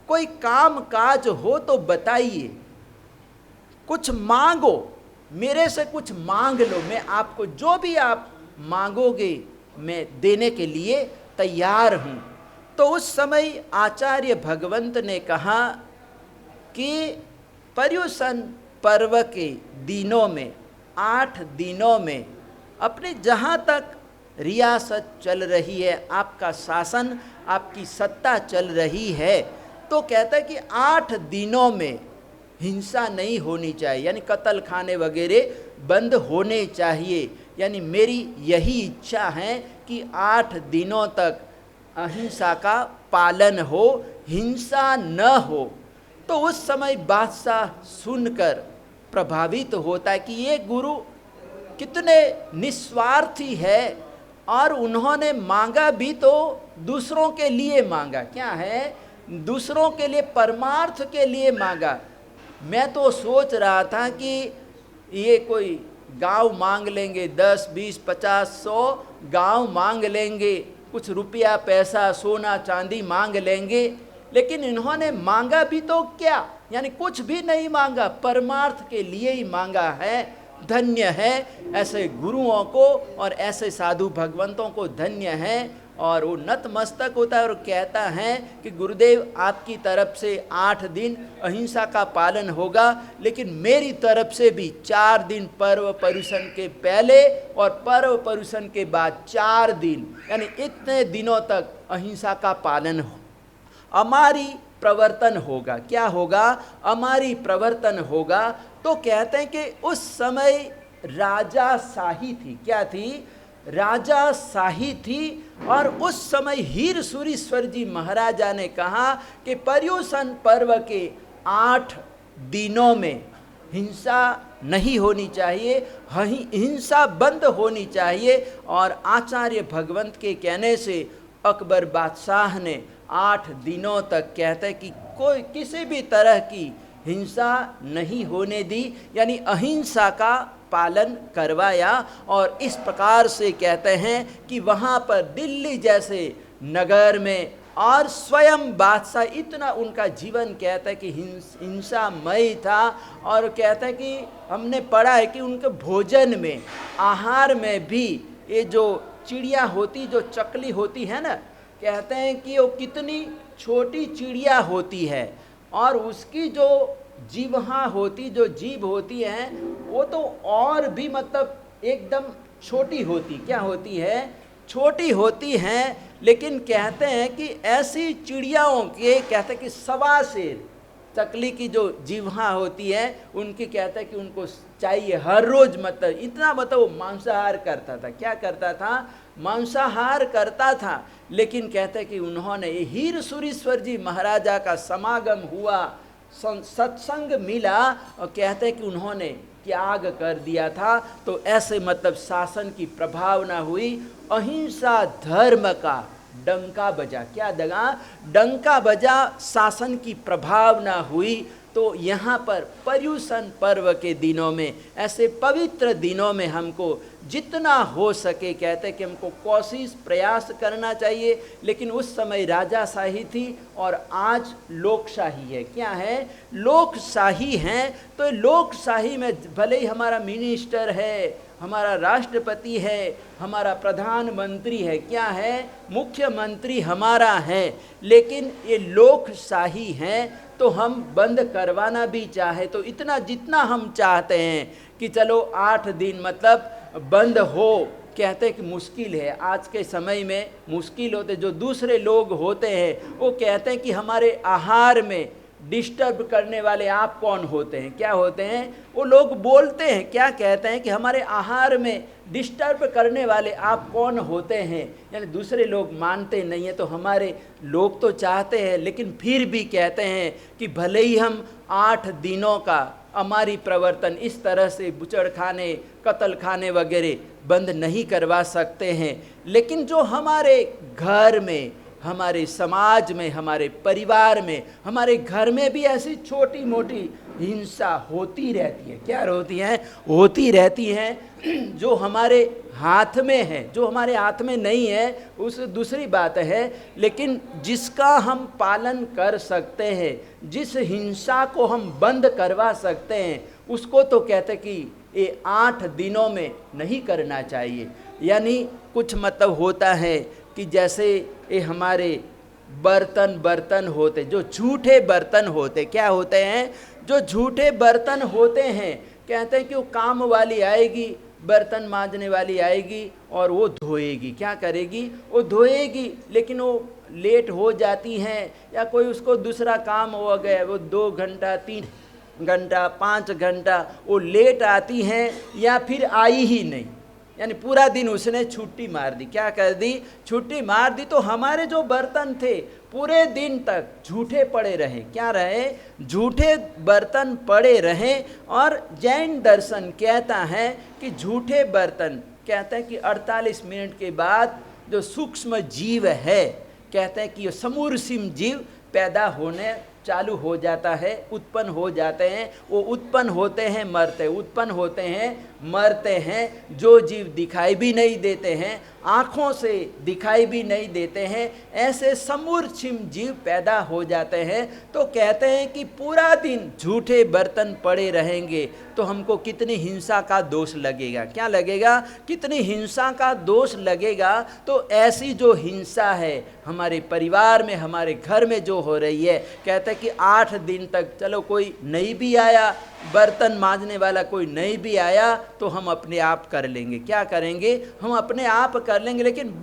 A: कोई काम काज हो तो बताइए, कुछ मांगो, मेरे से कुछ मांग लो, मैं आपको जो भी आप मांगोगे मैं देने के लिए तैयार हूँ। तो उस समय आचार्य भगवंत ने कहा कि पर्युषण पर्व के दिनों में, 8 दिनों में अपने जहाँ तक रियासत चल रही है, आपका शासन, आपकी सत्ता चल रही है, तो कहता है कि 8 दिनों में हिंसा नहीं होनी चाहिए, यानी कत्ल खाने वगैरह बंद होने चाहिए। यानी मेरी यही इच्छा है कि 8 दिनों तक अहिंसा का पालन हो, हिंसा न हो। तो उस समय बादशाह सुनकर प्रभावित होता है कि ये गुरु कितने निस्वार्थी है, और उन्होंने मांगा भी तो दूसरों के लिए मांगा। क्या है? दूसरों के लिए, परमार्थ के लिए मांगा। मैं तो सोच रहा था कि ये कोई गांव मांग लेंगे, 10, 20, 50, 100 गांव मांग लेंगे, कुछ रुपया पैसा सोना चांदी मांग लेंगे, लेकिन इन्होंने मांगा भी तो क्या, यानी कुछ भी नहीं मांगा, परमार्थ के लिए ही मांगा है। धन्य है ऐसे गुरुओं को और ऐसे साधु भगवंतों को, धन्य है। और वो नतमस्तक होता है और कहता है कि गुरुदेव आपकी तरफ से 8 दिन अहिंसा का पालन होगा, लेकिन मेरी तरफ से भी 4 दिन पर्व पर्युषण के पहले और पर्व पर्युषण के बाद 4 दिन, यानी इतने दिनों तक अहिंसा का पालन हो, हमारी प्रवर्तन होगा। क्या होगा? हमारी प्रवर्तन होगा। तो कहते हैं कि उस समय राजाशाही थी। क्या थी? राजाशाही थी। और उस समय हीरसूरीश्वर जी महाराजा ने कहा कि पर्युषण पर्व के 8 दिनों में हिंसा नहीं होनी चाहिए, हिंसा बंद होनी चाहिए। और आचार्य भगवंत के कहने से अकबर बादशाह ने 8 दिनों तक, कहते कि कोई किसी भी तरह की हिंसा नहीं होने दी, यानी अहिंसा का पालन करवाया। और इस प्रकार से कहते हैं कि वहाँ पर दिल्ली जैसे नगर में, और स्वयं बादशाह, इतना उनका जीवन कहता है कि हिंसामय था। और कहते हैं कि हमने पढ़ा है कि उनके भोजन में, आहार में भी ये जो चिड़िया होती, जो चकली होती है ना, कहते हैं कि वो कितनी छोटी चिड़िया होती है, और उसकी जो जीवहा होती, जो जीभ होती है, वो तो और भी मतलब एकदम छोटी होती। क्या होती है? छोटी होती हैं। लेकिन कहते हैं कि ऐसी चिड़ियाओं के, कहते हैं कि 1.25 सेर चकली की जो जीवहा होती है, उनकी कहते हैं कि उनको चाहिए हर रोज, मतलब इतना, मतलब वो मांसाहार करता था। क्या करता था? मांसाहार करता था। लेकिन कहते हैं कि उन्होंने, हीरसूरीश्वर जी महाराजा का समागम हुआ, सत्संग मिला, और कहते हैं कि उन्होंने त्याग कर दिया था। तो ऐसे मतलब शासन की प्रभावना हुई, अहिंसा धर्म का डंका बजा। क्या दगा? डंका बजा, शासन की प्रभावना हुई। तो यहाँ पर पर्युषण पर्व के दिनों में, ऐसे पवित्र दिनों में हमको जितना हो सके, कहते कि हमको कोशिश प्रयास करना चाहिए। लेकिन उस समय राजाशाही थी और आज लोकशाही है। क्या है? लोकशाही है। तो लोकशाही में भले ही हमारा मिनिस्टर है, हमारा राष्ट्रपति है, हमारा प्रधानमंत्री है, क्या है? मुख्यमंत्री हमारा है, लेकिन ये लोकशाही है। तो हम बंद करवाना भी चाहे तो इतना, जितना हम चाहते हैं कि चलो 8 दिन मतलब बंद हो, कहते कि मुश्किल है। आज के समय में मुश्किल होते, जो दूसरे लोग होते हैं वो कहते हैं कि हमारे आहार में डिस्टर्ब करने वाले आप कौन होते हैं? क्या होते हैं? वो लोग बोलते हैं, क्या कहते हैं कि हमारे आहार में डिस्टर्ब करने वाले आप कौन होते हैं, यानी दूसरे लोग मानते नहीं हैं। तो हमारे लोग तो चाहते हैं, लेकिन फिर भी कहते हैं कि भले ही हम 8 दिनों का हमारी प्रवर्तन इस तरह से बुचड़ खाने, कत्ल खाने वगैरह बंद नहीं करवा सकते हैं, लेकिन जो हमारे घर में, हमारे समाज में, हमारे परिवार में, हमारे घर में भी ऐसी छोटी मोटी हिंसा होती रहती है। क्या होती है? होती रहती हैं, जो हमारे हाथ में है। जो हमारे हाथ में नहीं है उस दूसरी बात है, लेकिन जिसका हम पालन कर सकते हैं, जिस हिंसा को हम बंद करवा सकते हैं, उसको तो कहते कि ये 8 दिनों में नहीं करना चाहिए। यानी कुछ मतलब होता है कि जैसे ये हमारे बर्तन होते, जो झूठे बर्तन होते, क्या होते हैं? जो झूठे बर्तन होते हैं, कहते हैं कि वो काम वाली आएगी, बर्तन मांजने वाली आएगी और वो धोएगी। क्या करेगी? वो धोएगी, लेकिन वो लेट हो जाती हैं, या कोई उसको दूसरा काम हो गया, वो 2 घंटा घंटा 5 घंटा वो लेट आती हैं या फिर आई ही नहीं, यानी पूरा दिन उसने छुट्टी मार दी। क्या कर दी? छुट्टी मार दी। तो हमारे जो बर्तन थे पूरे दिन तक झूठे पड़े रहे। क्या रहे? झूठे बर्तन पड़े रहे। और जैन दर्शन कहता है कि झूठे बर्तन, कहते हैं कि 48 मिनट के बाद जो सूक्ष्म जीव है, कहते हैं कि ये समूरसिम जीव पैदा होने चालू हो जाता है, उत्पन्न हो जाते हैं। वो उत्पन्न होते हैं, मरते, उत्पन्न होते हैं, मरते हैं। जो जीव दिखाई भी नहीं देते हैं, आँखों से दिखाई भी नहीं देते हैं, ऐसे समूर्छिम जीव पैदा हो जाते हैं। तो कहते हैं कि पूरा दिन झूठे बर्तन पड़े रहेंगे तो हमको कितनी हिंसा का दोष लगेगा। क्या लगेगा? कितनी हिंसा का दोष लगेगा। तो ऐसी जो हिंसा है हमारे परिवार में, हमारे घर में जो हो रही है, कहते हैं कि 8 दिन तक चलो कोई नहीं भी आया, बर्तन मांजने वाला कोई नहीं भी आया, तो हम अपने आप कर लेंगे। क्या करेंगे? हम अपने आप कर लेंगे, लेकिन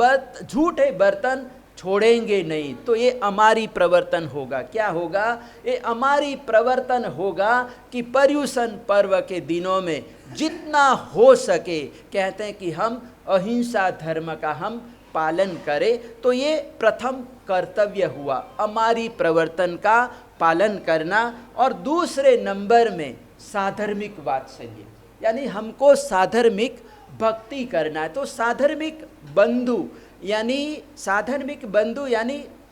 A: झूठे बर्तन छोड़ेंगे नहीं। तो ये हमारी प्रवर्तन होगा। क्या होगा? ये हमारी प्रवर्तन होगा कि पर्युषण पर्व के दिनों में जितना हो सके, कहते हैं कि हम अहिंसा धर्म का हम पालन करें। तो ये प्रथम कर्तव्य हुआ, हमारी प्रवर्तन का पालन करना। और दूसरे नंबर में साधर्मिक वात्सल्य, यानी हमको साधर्मिक भक्ति करना है। तो साधर्मिक बंधु यानी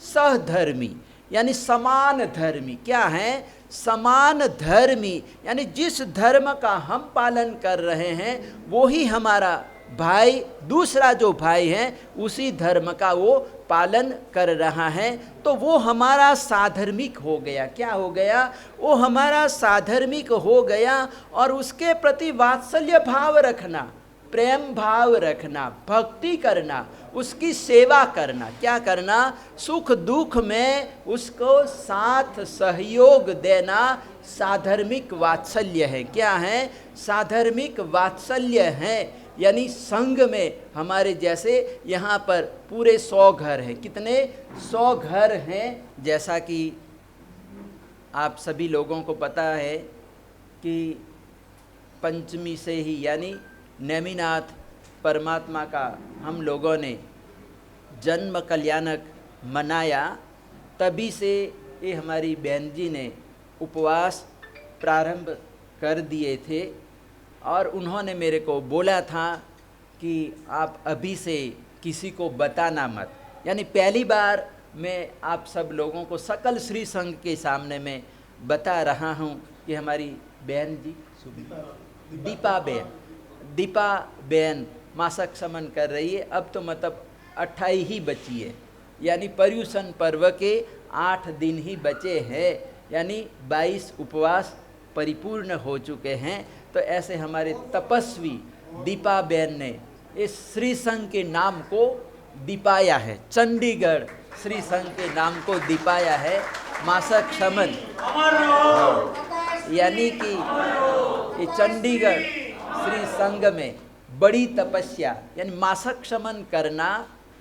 A: सहधर्मी, यानी समान धर्मी। क्या है? समान धर्मी, यानी जिस धर्म का हम पालन कर रहे हैं वो ही हमारा भाई, दूसरा जो भाई है उसी धर्म का वो पालन कर रहा है। तो वो हमारा साधर्मिक हो गया। क्या हो गया? वो हमारा साधर्मिक हो गया। और उसके प्रति वात्सल्य भाव रखना, प्रेम भाव रखना, भक्ति करना, उसकी सेवा करना। क्या करना? सुख दुख में उसको साथ सहयोग देना साधर्मिक वात्सल्य है। क्या है? साधर्मिक वात्सल्य है। यानी संघ में हमारे जैसे यहाँ पर पूरे 100 घर हैं। कितने? 100 घर हैं। जैसा कि आप सभी लोगों को पता है कि पंचमी से ही, यानी नेमिनाथ परमात्मा का हम लोगों ने जन्म कल्याणक मनाया। तभी से ये हमारी बहन जी ने उपवास प्रारंभ कर दिए थे। और उन्होंने मेरे को बोला था कि आप अभी से किसी को बताना मत। यानी पहली बार मैं आप सब लोगों को सकल श्री संघ के सामने में बता रहा हूँ कि हमारी बहन जी दीपा बहन मासिक समन कर रही है। अब तो मतलब 28 ही बची है, यानी पर्युषण पर्व के 8 दिन ही बचे हैं, यानी 22 उपवास परिपूर्ण हो चुके हैं। तो ऐसे हमारे तपस्वी दीपा बहन ने इस श्री संघ के नाम को दीपाया है, चंडीगढ़ श्री संघ के नाम को दीपाया है मासिक समन। यानी कि ये चंडीगढ़ श्री संघ में बड़ी तपस्या, यानी मासिक समन करना,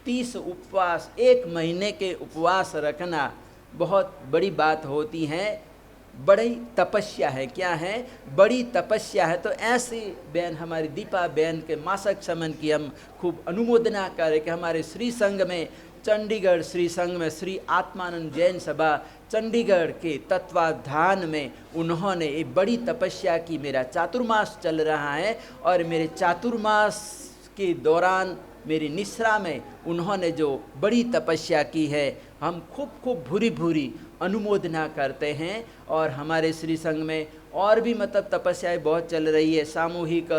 A: 30 उपवास, 1 महीने के उपवास रखना बहुत बड़ी बात होती है, बड़ी तपस्या है। क्या है? बड़ी तपस्या है। तो ऐसी बहन हमारी दीपा बहन के मासिक समन की हम खूब अनुमोदना करें कि हमारे श्री संघ में, चंडीगढ़ श्री संघ में, श्री आत्मानंद जैन सभा चंडीगढ़ के तत्वाधान में उन्होंने एक बड़ी तपस्या की। मेरा चातुर्मास चल रहा है और मेरे चातुर्मास के दौरान मेरी निश्रा में उन्होंने जो बड़ी तपस्या की है, हम खूब भूरी भूरी अनुमोदना करते हैं। और हमारे श्री संघ में और भी मतलब तपस्याएं बहुत चल रही है। सामूहिक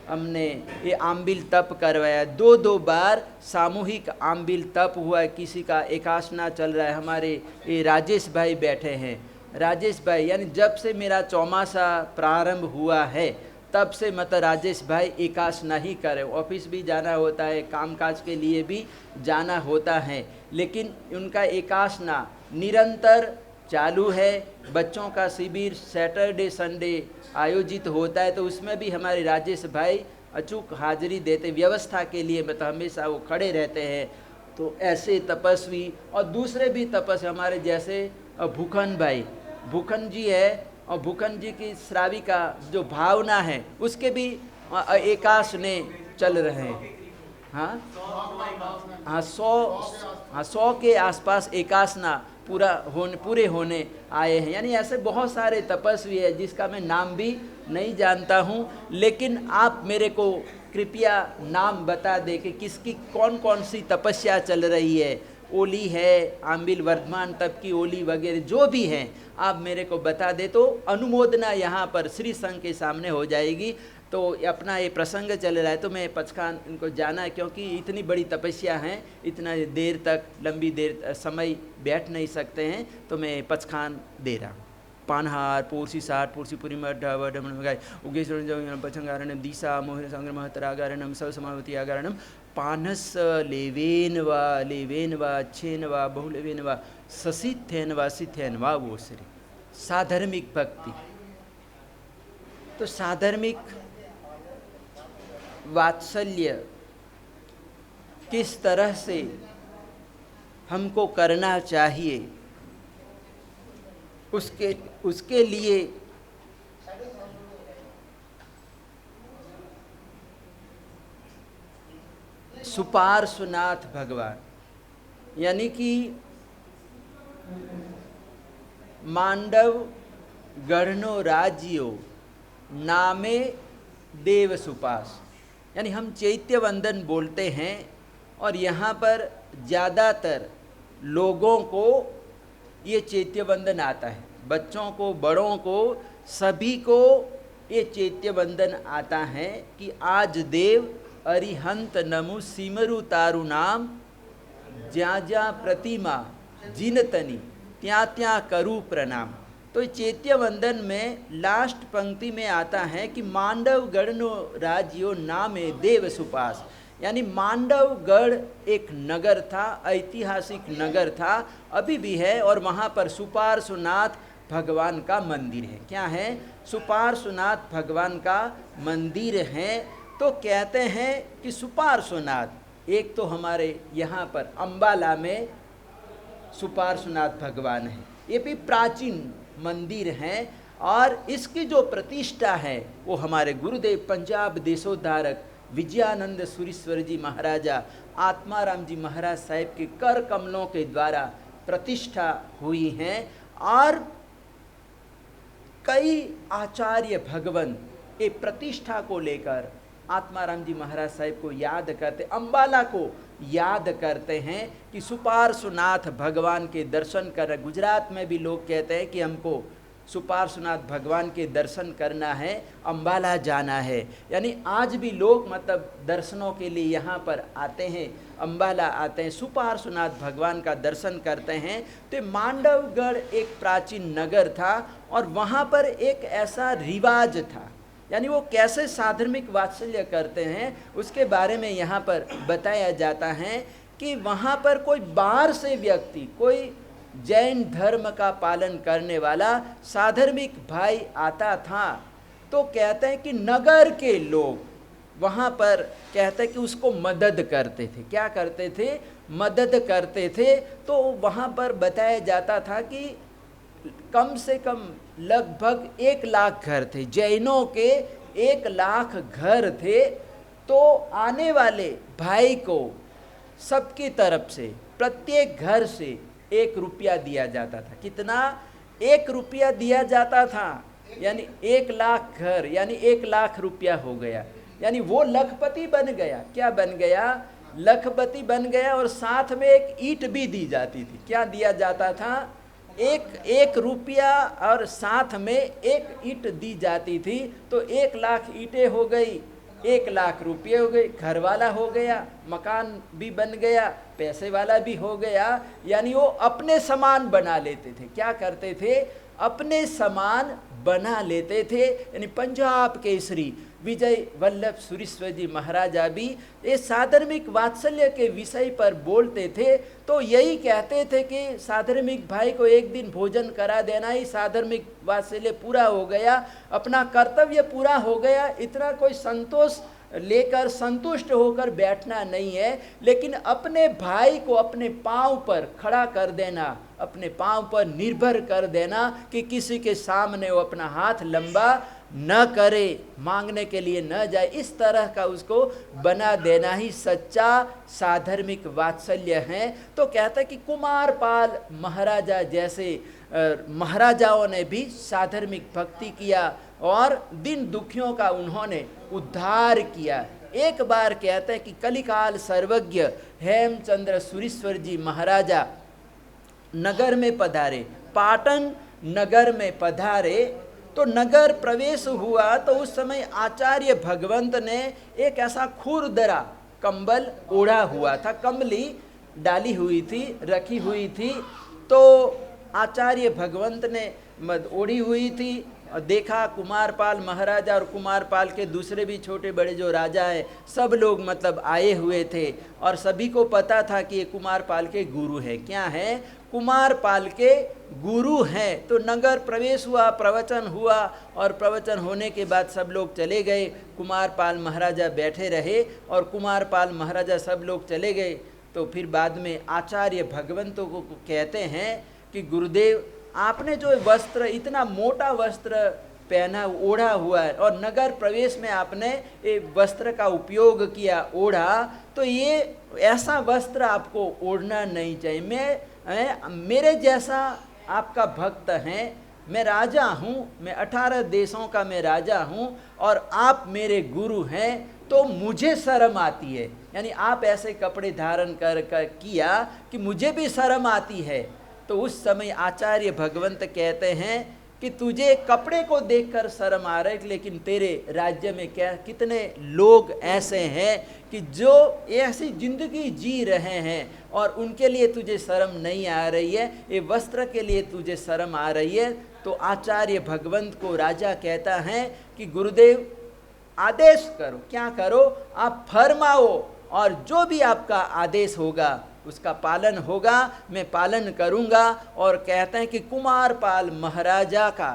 A: हमने ये आम्बिल तप करवाया, 2 बार सामूहिक आम्बिल तप हुआ है। किसी का एकासना चल रहा है। हमारे ये राजेश भाई बैठे हैं, राजेश भाई, यानी जब से मेरा चौमासा प्रारंभ हुआ है तब से मतलब राजेश भाई एकासना ही करे। ऑफिस भी जाना होता है, कामकाज के लिए भी जाना होता है, लेकिन उनका एकासना निरंतर चालू है। बच्चों का शिविर सैटरडे संडे आयोजित होता है, तो उसमें भी हमारे राजेश भाई अचूक हाजिरी देते, व्यवस्था के लिए मतलब हमेशा वो खड़े रहते हैं। तो ऐसे तपस्वी और दूसरे भी तपस्वी हमारे जैसे भूखन भाई, भूखन जी है, और भूखंड जी की श्राविका जो भावना है उसके भी एकास ने चल रहे हैं। हाँ हाँ 100 के आसपास एकासना पूरे होने आए हैं। यानी ऐसे बहुत सारे तपस्वी है जिसका मैं नाम भी नहीं जानता हूँ, लेकिन आप मेरे को कृपया नाम बता दे कि किसकी कौन कौन सी तपस्या चल रही है। ओली है, आम्बिल वर्धमान तप की ओली वगैरह जो भी हैं, आप मेरे को बता दे तो अनुमोदना यहाँ पर श्री संघ के सामने हो जाएगी। तो अपना ये प्रसंग चल रहा है तो मैं पचखान इनको जाना है, क्योंकि इतनी बड़ी तपस्या है, इतना देर तक लंबी देर समय बैठ नहीं सकते हैं, तो मैं पचखान दे रहा हूँ। पानहार पोरसी साठ पोरसी पुरी मगाई उगेश्वर पचंगारणम दिशा मोहन संग्र महतरागारणम सब समावती आगारणम पानस लेवेन व अच्छेन व बहुलेवेन व ससिथेन व सिथेन व वो श्री साधर्मिक भक्ति। तो साधर्मिक वात्सल्य किस तरह से हमको करना चाहिए, उसके लिए सुपार्श्वनाथ भगवान यानी कि मांडव गढ़नो राज्यो नामे देव सुपास, यानी हम चैत्य वंदन बोलते हैं और यहाँ पर ज़्यादातर लोगों को ये चैत्य वंदन आता है, बच्चों को बड़ों को सभी को ये चैत्य वंदन आता है कि आज देव अरिहंत नमु सिमरु तारु नाम ज्या ज्या प्रतिमा जिनतनी त्या त्या करू प्रणाम। तो चैत्य वंदन में लास्ट पंक्ति में आता है कि मांडवगढ़ नो राज्यो नामे देव सुपास, यानी मांडवगढ़ एक नगर था, ऐतिहासिक नगर था, अभी भी है, और वहाँ पर सुपार्श्वनाथ भगवान का मंदिर है। क्या है? सुपार्श्वनाथ भगवान का मंदिर है। तो कहते हैं कि सुपार्श्वनाथ एक तो हमारे यहाँ पर अम्बाला में सुपार्श्वनाथ भगवान है, ये भी प्राचीन मंदिर हैं, और इसकी जो प्रतिष्ठा है वो हमारे गुरुदेव पंजाब देशोद्धारक विजयानंद सुरीश्वर जी महाराजा आत्माराम जी महाराज साहिब के कर कमलों के द्वारा प्रतिष्ठा हुई हैं। और कई आचार्य भगवान ये प्रतिष्ठा को लेकर आत्माराम जी महाराज साहिब को याद करते, अम्बाला को याद करते हैं कि सुपार्श्वनाथ भगवान के दर्शन कर। गुजरात में भी लोग कहते हैं कि हमको सुपार्श्वनाथ भगवान के दर्शन करना है, अम्बाला जाना है। यानी आज भी लोग मतलब दर्शनों के लिए यहाँ पर आते हैं, अम्बाला आते हैं, सुपार्श्वनाथ भगवान का दर्शन करते हैं। तो मांडवगढ़ एक प्राचीन नगर था और वहाँ पर एक ऐसा रिवाज था, यानी वो कैसे साधर्मिक वात्सल्य करते हैं उसके बारे में यहाँ पर बताया जाता है कि वहाँ पर कोई बाहर से व्यक्ति, कोई जैन धर्म का पालन करने वाला साधर्मिक भाई आता था, तो कहते हैं कि नगर के लोग वहाँ पर कहते हैं कि उसको मदद करते थे। क्या करते थे? मदद करते थे। तो वहाँ पर बताया जाता था कि कम से कम लगभग 1 लाख घर थे, जैनों के 1 लाख घर थे। तो आने वाले भाई को सबकी तरफ से प्रत्येक घर से 1 रुपया दिया जाता था। कितना? 1 रुपया दिया जाता था, यानी 1 लाख घर यानी 1 लाख रुपया हो गया, यानी वो लखपति बन गया। क्या बन गया? लखपति बन गया। और साथ में 1 ईंट भी दी जाती थी। क्या दिया जाता था? 1 रुपया और साथ में 1 ईंट दी जाती थी। तो 1 लाख ईंटें हो गई, 1 लाख रुपये हो गए, घर वाला हो गया, मकान भी बन गया, पैसे वाला भी हो गया। यानी वो अपने समान बना लेते थे। क्या करते थे? अपने समान बना लेते थे। यानी पंजाब केसरी विजय वल्लभ सुरीश्वर जी महाराजा भी ये साधर्मिक वात्सल्य के विषय पर बोलते थे। तो यही कहते थे कि साधर्मिक भाई को एक दिन भोजन करा देना ही साधर्मिक वात्सल्य पूरा हो गया, अपना कर्तव्य पूरा हो गया। इतना कोई संतोष लेकर संतुष्ट होकर बैठना नहीं है, लेकिन अपने भाई को अपने पांव पर खड़ा कर देना, अपने पांव पर निर्भर कर देना कि किसी के सामने वो अपना हाथ लंबा न करे, मांगने के लिए न जाए, इस तरह का उसको बना देना ही सच्चा साधर्मिक वात्सल्य है। तो कहता है कि कुमारपाल महाराजा जैसे महाराजाओं ने भी साधर्मिक भक्ति किया और दिन दुखियों का उन्होंने उद्धार किया। एक बार कहते हैं कि कलिकाल सर्वज्ञ हेमचंद्र सुरीश्वर जी महाराजा नगर में पधारे, पाटन नगर में पधारे। तो नगर प्रवेश हुआ तो उस समय आचार्य भगवंत ने एक ऐसा खुरदरा कंबल ओढ़ा हुआ था, कंबली डाली हुई थी, रखी हुई थी। तो आचार्य भगवंत ने ओढ़ी हुई थी और देखा कुमारपाल महाराजा और कुमारपाल के दूसरे भी छोटे बड़े जो राजा हैं सब लोग मतलब आए हुए थे और सभी को पता था कि ये कुमारपाल के गुरु हैं। क्या है? कुमारपाल के गुरु हैं। तो नगर प्रवेश हुआ, प्रवचन हुआ और प्रवचन होने के बाद सब लोग चले गए। कुमारपाल महाराजा बैठे रहे और कुमारपाल महाराजा सब लोग चले गए। तो फिर बाद में आचार्य भगवंतों को कहते हैं कि गुरुदेव आपने जो वस्त्र, इतना मोटा वस्त्र पहना ओढ़ा हुआ है और नगर प्रवेश में आपने ये वस्त्र का उपयोग किया, ओढ़ा, तो ये ऐसा वस्त्र आपको ओढ़ना नहीं चाहिए। मेरे जैसा आपका भक्त हैं, मैं राजा हूँ, मैं 18 देशों का मैं राजा हूँ और आप मेरे गुरु हैं, तो मुझे शर्म आती है। यानी आप ऐसे कपड़े धारण कर किया कि मुझे भी शर्म आती है। तो उस समय आचार्य भगवंत कहते हैं कि तुझे कपड़े को देखकर शर्म आ रही, लेकिन तेरे राज्य में क्या कितने लोग ऐसे हैं कि जो ऐसी जिंदगी जी रहे हैं और उनके लिए तुझे शर्म नहीं आ रही है, ये वस्त्र के लिए तुझे शर्म आ रही है। तो आचार्य भगवंत को राजा कहता है कि गुरुदेव आदेश करो, क्या करो, आप फरमाओ और जो भी आपका आदेश होगा उसका पालन होगा, मैं पालन करूंगा। और कहते हैं कि कुमारपाल महाराजा का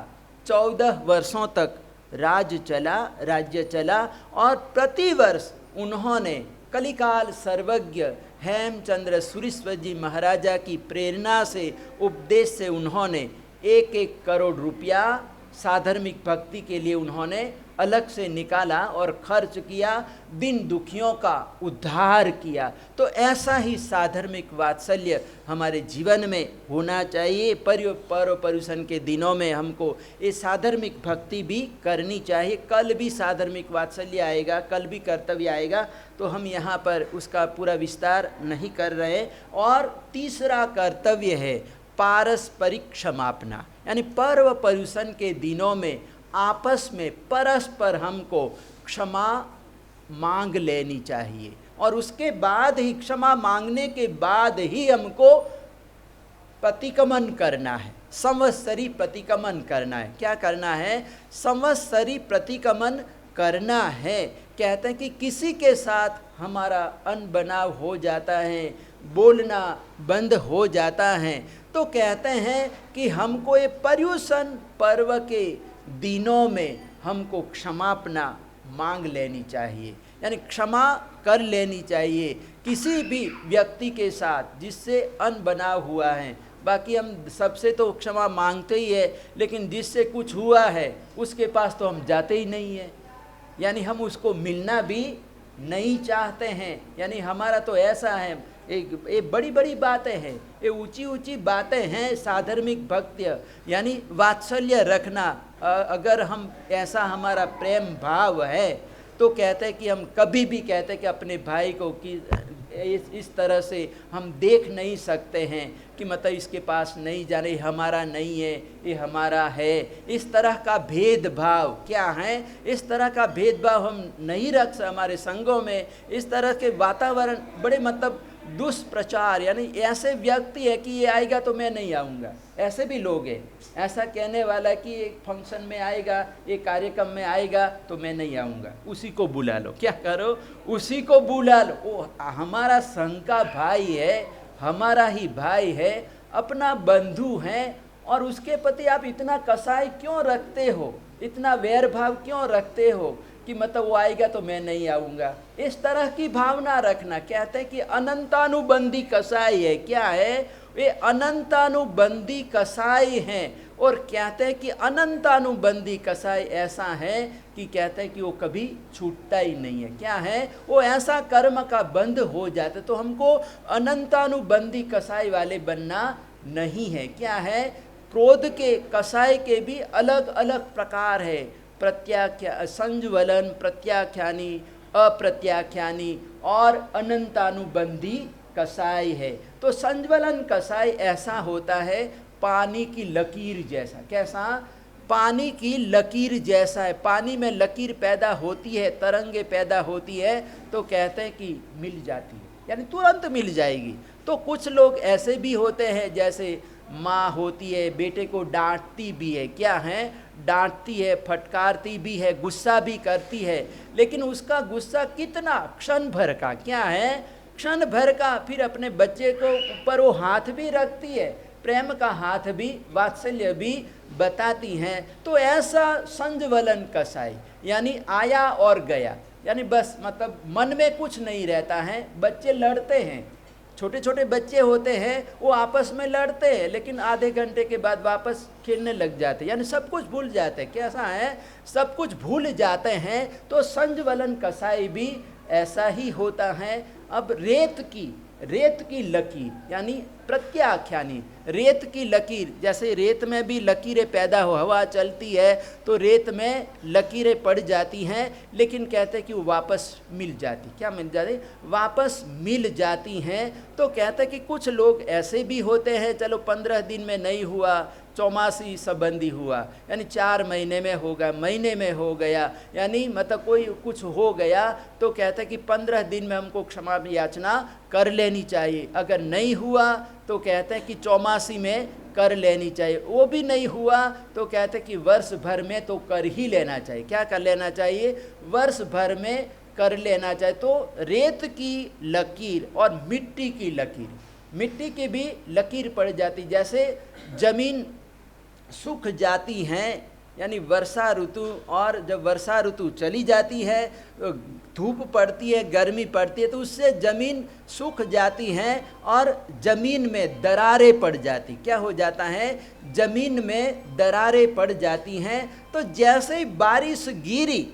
A: 14 वर्षों तक राज्य चला और प्रतिवर्ष उन्होंने कलिकाल सर्वज्ञ हेमचंद्र सुरीश्वर जी महाराजा की प्रेरणा से, उपदेश से उन्होंने 1-1 करोड़ रुपया साधर्मिक भक्ति के लिए उन्होंने अलग से निकाला और खर्च किया, दिन दुखियों का उद्धार किया। तो ऐसा ही साधर्मिक वात्सल्य हमारे जीवन में होना चाहिए। पर्व पर्युषण के दिनों में हमको ये साधर्मिक भक्ति भी करनी चाहिए। कल भी साधर्मिक वात्सल्य आएगा, कल भी कर्तव्य आएगा, तो हम यहाँ पर उसका पूरा विस्तार नहीं कर रहे। और तीसरा कर्तव्य है पारस्परिक क्षमापना, यानी पर्व पर्युषण के दिनों में आपस में परस्पर हमको क्षमा मांग लेनी चाहिए और उसके बाद ही, क्षमा मांगने के बाद ही हमको प्रतिक्रमण करना है, संवत्सरी प्रतिक्रमण करना है। क्या करना है? संवत्सरी प्रतिक्रमण करना है। कहते हैं कि किसी के साथ हमारा अनबनाव हो जाता है, बोलना बंद हो जाता है, तो कहते हैं कि हमको ये पर्युषण पर्व के दिनों में हमको क्षमापना मांग लेनी चाहिए, यानी क्षमा कर लेनी चाहिए किसी भी व्यक्ति के साथ जिससे अनबनाव हुआ है। बाकी हम सबसे तो क्षमा मांगते ही है, लेकिन जिससे कुछ हुआ है उसके पास तो हम जाते ही नहीं है, यानी हम उसको मिलना भी नहीं चाहते हैं। यानी हमारा तो ऐसा है, ये बड़ी बड़ी बातें हैं, ये ऊंची ऊंची बातें हैं साधर्मिक भक्ति, यानी वात्सल्य रखना। अगर हम ऐसा हमारा प्रेम भाव है तो कहते हैं कि हम कभी भी कहते हैं कि अपने भाई को कि इस तरह से हम देख नहीं सकते हैं कि मतलब इसके पास नहीं जाने, हमारा नहीं है, ये हमारा है। इस तरह का भेदभाव क्या है? इस तरह का भेदभाव हम नहीं रख सकते हमारे संघों में। इस तरह के वातावरण बड़े मतलब दुष्प्रचार, यानी ऐसे व्यक्ति है कि ये आएगा तो मैं नहीं आऊँगा, ऐसे भी लोग हैं। ऐसा कहने वाला कि एक फंक्शन में आएगा, एक कार्यक्रम में आएगा तो मैं नहीं आऊँगा, उसी को बुला लो। क्या करो? उसी को बुला लो। वो हमारा संघ का भाई है, हमारा ही भाई है, अपना बंधु है, और उसके प्रति आप इतना कसाई क्यों रखते हो, इतना वैर भाव क्यों रखते हो कि मतलब वो आएगा तो मैं नहीं आऊँगा? इस तरह की भावना रखना। कहते हैं कि अनंतानुबंधी कसाई है। क्या है? वे अनंतानुबंधी कसाई हैं। और कहते हैं कि अनंतानुबंधी कसाई ऐसा है कि कहते हैं कि वो कभी छूटता ही नहीं है। क्या है? वो ऐसा कर्म का बंध हो जाता है। तो हमको अनंतानुबंधी कसाई वाले बनना नहीं है। क्या है? क्रोध के कसाय के भी अलग अलग प्रकार है। प्रत्याख्या, संज्वलन, प्रत्याख्यानी, अप्रत्याख्यानी और अनंतानुबंधी कसाय है। तो संज्वलन कसाय ऐसा होता है पानी की लकीर जैसा। कैसा? पानी की लकीर जैसा है। पानी में लकीर पैदा होती है, तरंगे पैदा होती है, तो कहते हैं कि मिल जाती है, यानी तुरंत मिल जाएगी। तो कुछ लोग ऐसे भी होते हैं, जैसे माँ होती है, बेटे को डांटती भी है। क्या है? डांटती है, फटकारती भी है, गुस्सा भी करती है, लेकिन उसका गुस्सा कितना? क्षण भर का। क्या है? क्षण भर का। फिर अपने बच्चे को ऊपर वो हाथ भी रखती है, प्रेम का हाथ भी, वात्सल्य भी बताती हैं। तो ऐसा संज्वलन कसाई, यानी आया और गया, यानी बस मतलब मन में कुछ नहीं रहता है। बच्चे लड़ते हैं, छोटे छोटे बच्चे होते हैं, वो आपस में लड़ते हैं, लेकिन आधे घंटे के बाद वापस खेलने लग जाते हैं, यानी सब कुछ भूल जाते हैं। कैसा है? सब कुछ भूल जाते हैं। तो संज्वलन कसाई भी ऐसा ही होता है। अब रेत की लकीर, यानी प्रत्याख्यानी, रेत की लकीर, जैसे रेत में भी लकीरें पैदा हो, हवा चलती है तो रेत में लकीरें पड़ जाती हैं, लेकिन कहते हैं कि वो वापस मिल जाती। क्या मिल जाती? वापस मिल जाती हैं। तो कहते हैं कि कुछ लोग ऐसे भी होते हैं, चलो 15 दिन में नहीं हुआ, चौमासी संबंधी हुआ, यानी 4 महीने में होगा, महीने में हो गया, यानी मतलब कोई कुछ हो गया, तो कहते हैं कि 15 दिन में हमको क्षमा याचना कर लेनी चाहिए। अगर नहीं हुआ तो कहते हैं कि चौमासी में कर लेनी चाहिए। वो भी नहीं हुआ तो कहते हैं कि वर्ष भर में तो कर ही लेना चाहिए। क्या कर लेना चाहिए? वर्ष भर में कर लेना चाहिए। तो रेत की लकीर और मिट्टी की लकीर, मिट्टी की भी लकीर पड़ जाती। जैसे जमीन सूख जाती हैं, यानी वर्षा ऋतु, और जब वर्षा ऋतु चली जाती है, धूप पड़ती है, गर्मी पड़ती है, तो उससे ज़मीन सूख जाती हैं और ज़मीन में दरारें पड़ जाती। क्या हो जाता है? ज़मीन में दरारें पड़ जाती हैं। तो जैसे ही बारिश गिरी,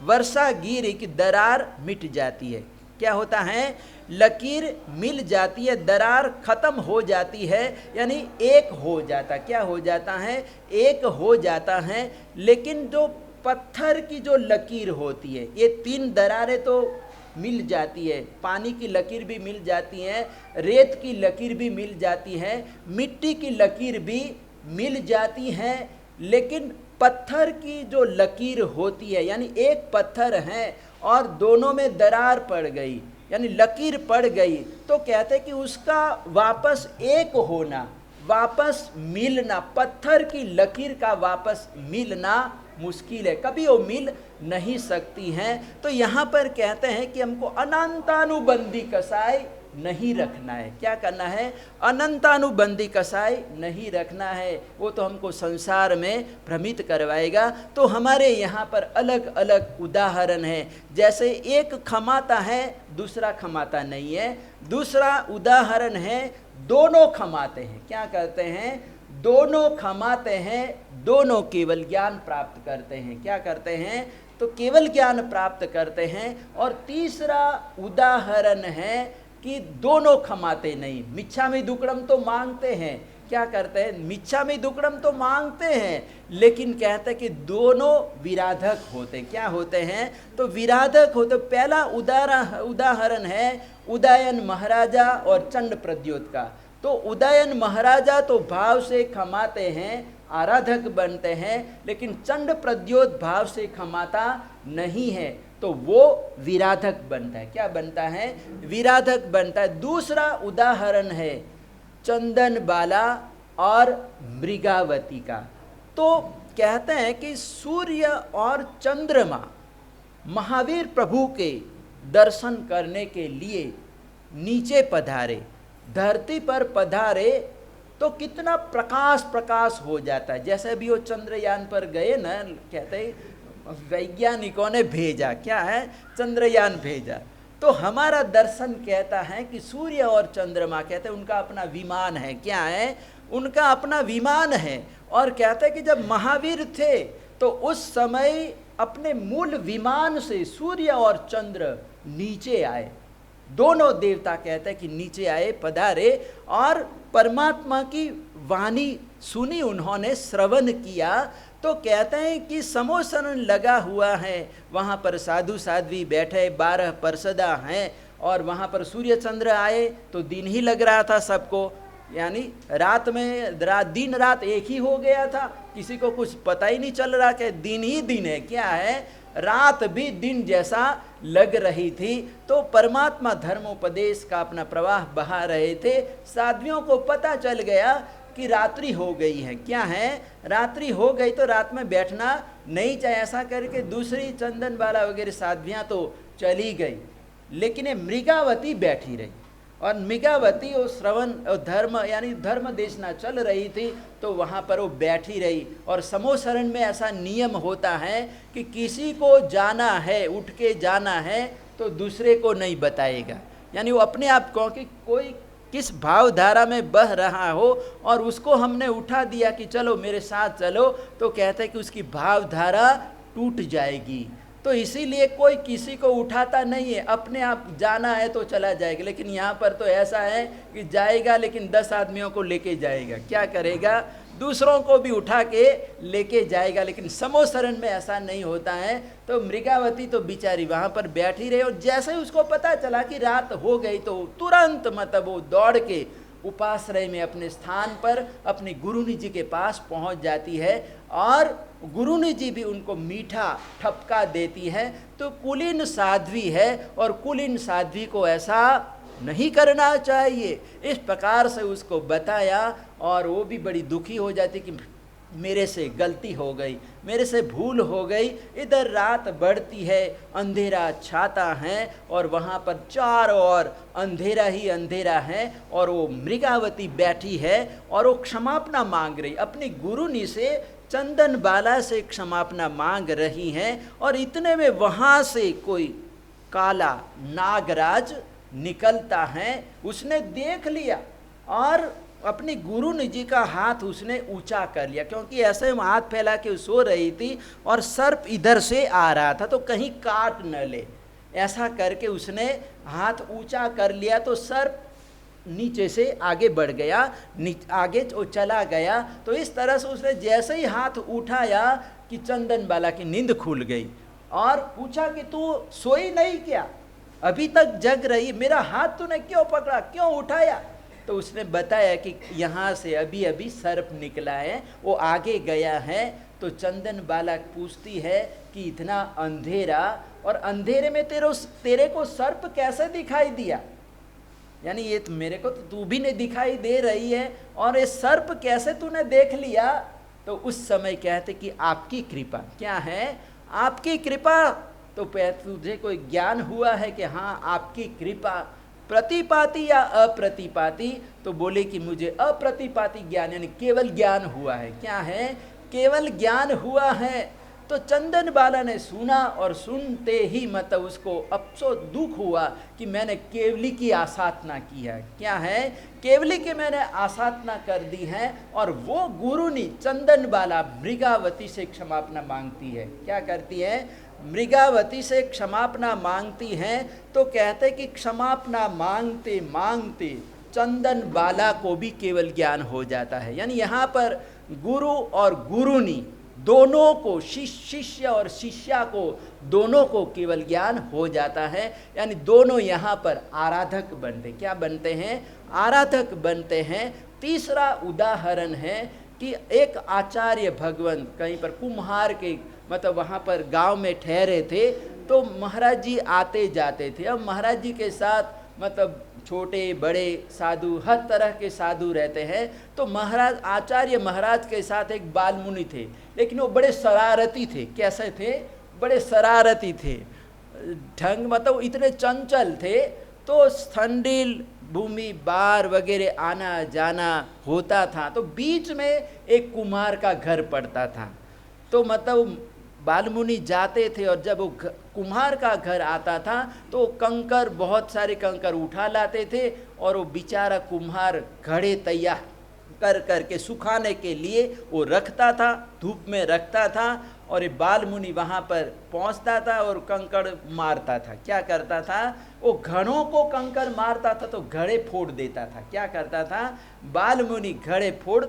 A: वर्षा गिरी, कि दरार मिट जाती है। क्या होता है? लकीर मिल जाती है, दरार खत्म हो जाती है, यानी एक हो जाता। क्या हो जाता है? एक हो जाता है। लेकिन जो पत्थर की जो लकीर होती है, ये 3 दरारें तो मिल जाती है, पानी की लकीर भी मिल जाती है, रेत की लकीर भी मिल जाती है, मिट्टी की लकीर भी मिल जाती है, लेकिन पत्थर की जो लकीर होती है, यानी एक पत्थर है और दोनों में दरार पड़ गई, यानी लकीर पड़ गई, तो कहते हैं कि उसका वापस एक होना, वापस मिलना, पत्थर की लकीर का वापस मिलना मुश्किल है, कभी वो मिल नहीं सकती हैं। तो यहाँ पर कहते हैं कि हमको अनंतानुबंधी कसाई नहीं रखना है। क्या करना है? अनंतानुबंधी कसाई नहीं रखना है, वो तो हमको संसार में भ्रमित करवाएगा। तो हमारे यहाँ पर अलग अलग उदाहरण हैं। जैसे एक खमाता है, दूसरा खमाता नहीं है। दूसरा उदाहरण है, दोनों खमाते हैं। क्या करते हैं? दोनों खमाते हैं, दोनों केवल ज्ञान प्राप्त करते हैं। क्या करते हैं? तो केवल ज्ञान प्राप्त करते हैं। और तीसरा उदाहरण है कि दोनों खमाते नहीं, मिच्छामि दुक्कडम तो मांगते हैं। क्या करते हैं? मिच्छामि दुक्कडम तो मांगते हैं, लेकिन कहते हैं कि दोनों विराधक होते। क्या होते हैं? तो विराधक होते। पहला उदाहरण है उदयन महाराजा और चंड प्रद्योत का। तो उदयन महाराजा तो भाव से खमाते हैं, आराधक बनते हैं, लेकिन चंड प्रद्योत भाव से खमाता नहीं है, तो वो विराधक बनता है। क्या बनता है? विराधक बनता है। दूसरा उदाहरण है चंदन बाला और मृगावती का। तो कहते हैं कि सूर्य और चंद्रमा महावीर प्रभु के दर्शन करने के लिए नीचे पधारे, धरती पर पधारे, तो कितना प्रकाश प्रकाश हो जाता है। जैसे भी वो चंद्रयान पर गए ना, कहते हैं वैज्ञानिकों ने भेजा, क्या है? चंद्रयान भेजा, तो हमारा दर्शन कहता है कि सूर्य और चंद्रमा कहते हैं उनका अपना विमान है। क्या है? उनका अपना विमान है। और कहते हैं कि जब महावीर थे तो उस समय अपने मूल विमान से सूर्य और चंद्र नीचे आए, दोनों देवता कहते हैं कि नीचे आए, पधारे, और परमात्मा की वाणी सुनी उन्होंने, श्रवण किया। तो कहते हैं कि समोसरण लगा हुआ है, वहाँ पर साधु साध्वी बैठे, 12 पार्षदा हैं, और वहाँ पर सूर्य चंद्र आए तो दिन ही लग रहा था सबको, यानी रात में दिन रात एक ही हो गया था, किसी को कुछ पता ही नहीं चल रहा कि दिन ही दिन है। क्या है? रात भी दिन जैसा लग रही थी। तो परमात्मा धर्मोपदेश का अपना प्रवाह बहा रहे थे। साध्वियों को पता चल गया कि रात्रि हो गई है। क्या है? रात्रि हो गई तो रात में बैठना नहीं चाहिए। ऐसा करके दूसरी चंदन बाला वगैरह साध्वियाँ तो चली गई, लेकिन ये मृगावती बैठी रही। और मृगावती वो श्रवण और धर्म यानी धर्म देशना चल रही थी, तो वहाँ पर वो बैठी रही। और समोसरण में ऐसा नियम होता है कि किसी को जाना है, उठ के जाना है, तो दूसरे को नहीं बताएगा। यानी वो अपने आप को कि कोई किस भावधारा में बह रहा हो और उसको हमने उठा दिया कि चलो मेरे साथ चलो, तो कहते हैं कि उसकी भावधारा टूट जाएगी। तो इसीलिए कोई किसी को उठाता नहीं है, अपने आप जाना है तो चला जाएगा। लेकिन यहाँ पर तो ऐसा है कि जाएगा लेकिन 10 आदमियों को लेके जाएगा। क्या करेगा? दूसरों को भी उठा के लेके जाएगा। लेकिन समोसरण में ऐसा नहीं होता है। तो मृगावती तो बेचारी वहाँ पर बैठी रही, और जैसे ही उसको पता चला कि रात हो गई तो तुरंत मतलब वो दौड़ के उपाश्रय में अपने स्थान पर अपने गुरुनी जी के पास पहुँच जाती है। और गुरुनी जी भी उनको मीठा ठपका देती है। तो कुलीन साध्वी है, और कुलीन साध्वी को ऐसा नहीं करना चाहिए, इस प्रकार से उसको बताया। और वो भी बड़ी दुखी हो जाती कि मेरे से गलती हो गई, मेरे से भूल हो गई। इधर रात बढ़ती है, अंधेरा छाता है, और वहाँ पर चारों ओर अंधेरा ही अंधेरा है। और वो मृगावती बैठी है और वो क्षमापना मांग रही, अपनी गुरुनी से, चंदन बाला से क्षमापना मांग रही हैं। और इतने में वहाँ से कोई काला नागराज निकलता है। उसने देख लिया और अपनी गुरुनी जी का हाथ उसने ऊंचा कर लिया, क्योंकि ऐसे हाथ फैला के सो रही थी और सर्प इधर से आ रहा था तो कहीं काट न ले। ऐसा करके उसने हाथ ऊंचा कर लिया तो सर्प नीचे से आगे बढ़ गया, आगे चला गया। तो इस तरह से उसने जैसे ही हाथ उठाया कि चंदन बाला की नींद खुल गई, और पूछा कि तू सोई नहीं क्या, अभी तक जग रही, मेरा हाथ तूने क्यों पकड़ा, क्यों उठाया? तो उसने बताया कि यहाँ से अभी अभी सर्प निकला है, वो आगे गया है। तो चंदन बाला पूछती है कि इतना अंधेरा, और अंधेरे में तेरे को सर्प कैसे दिखाई दिया? यानी ये तो मेरे को तो तू भी नहीं दिखाई दे रही है, और ये सर्प कैसे तूने देख लिया? तो उस समय कहते कि आपकी कृपा। क्या है? आपकी कृपा। तो तुझे कोई ज्ञान हुआ है कि हाँ आपकी कृपा, प्रतिपाती या अप्रतिपाती? तो बोले कि मुझे अप्रतिपाती ज्ञान यानी केवल ज्ञान हुआ है। क्या है? केवल ज्ञान हुआ है। तो चंदन बाला ने सुना, और सुनते ही मतलब उसको अफसोस दुख हुआ कि मैंने केवली की आसाधना की है। क्या है? केवली की मैंने आसाधना कर दी है। और वो गुरुनी चंदन बाला मृगावती से क्षमापना मांगती है। क्या करती है? मृगावती से क्षमापना मांगती हैं। तो कहते कि क्षमापना मांगते मांगते चंदन बाला को भी केवल ज्ञान हो जाता है। यानी यहाँ पर गुरु और गुरुनी दोनों को, शिष्य और शिष्या को, दोनों को केवल ज्ञान हो जाता है। यानी दोनों यहाँ पर आराधक बनते। क्या बनते हैं? आराधक बनते हैं। तीसरा उदाहरण है कि एक आचार्य भगवंत कहीं पर कुम्हार के मतलब वहाँ पर गांव में ठहरे थे। तो महाराज जी आते जाते थे। अब महाराज जी के साथ मतलब छोटे बड़े साधु, हर तरह के साधु रहते हैं। तो महाराज, आचार्य महाराज के साथ एक बालमुनि थे, लेकिन वो बड़े शरारती थे। कैसे थे? बड़े शरारती थे। ढंग मतलब इतने चंचल थे। तो ठंडील भूमि बार वगैरह आना जाना होता था। तो बीच में एक कुम्हार का घर पड़ता था। तो मतलब बालमुनि जाते थे, और जब वो कुम्हार का घर आता था तो कंकर, बहुत सारे कंकर उठा लाते थे और वो बेचारा कुम्हार घड़े तैयार कर करके सुखाने के लिए वो रखता था, धूप में रखता था, और ये बाल मुनि वहाँ पर पहुँचता था और कंकड़ मारता था। क्या करता था, वो घड़ों को कंकड़ मारता था तो घड़े फोड़ देता था। क्या करता था, बाल मुनि घड़े फोड़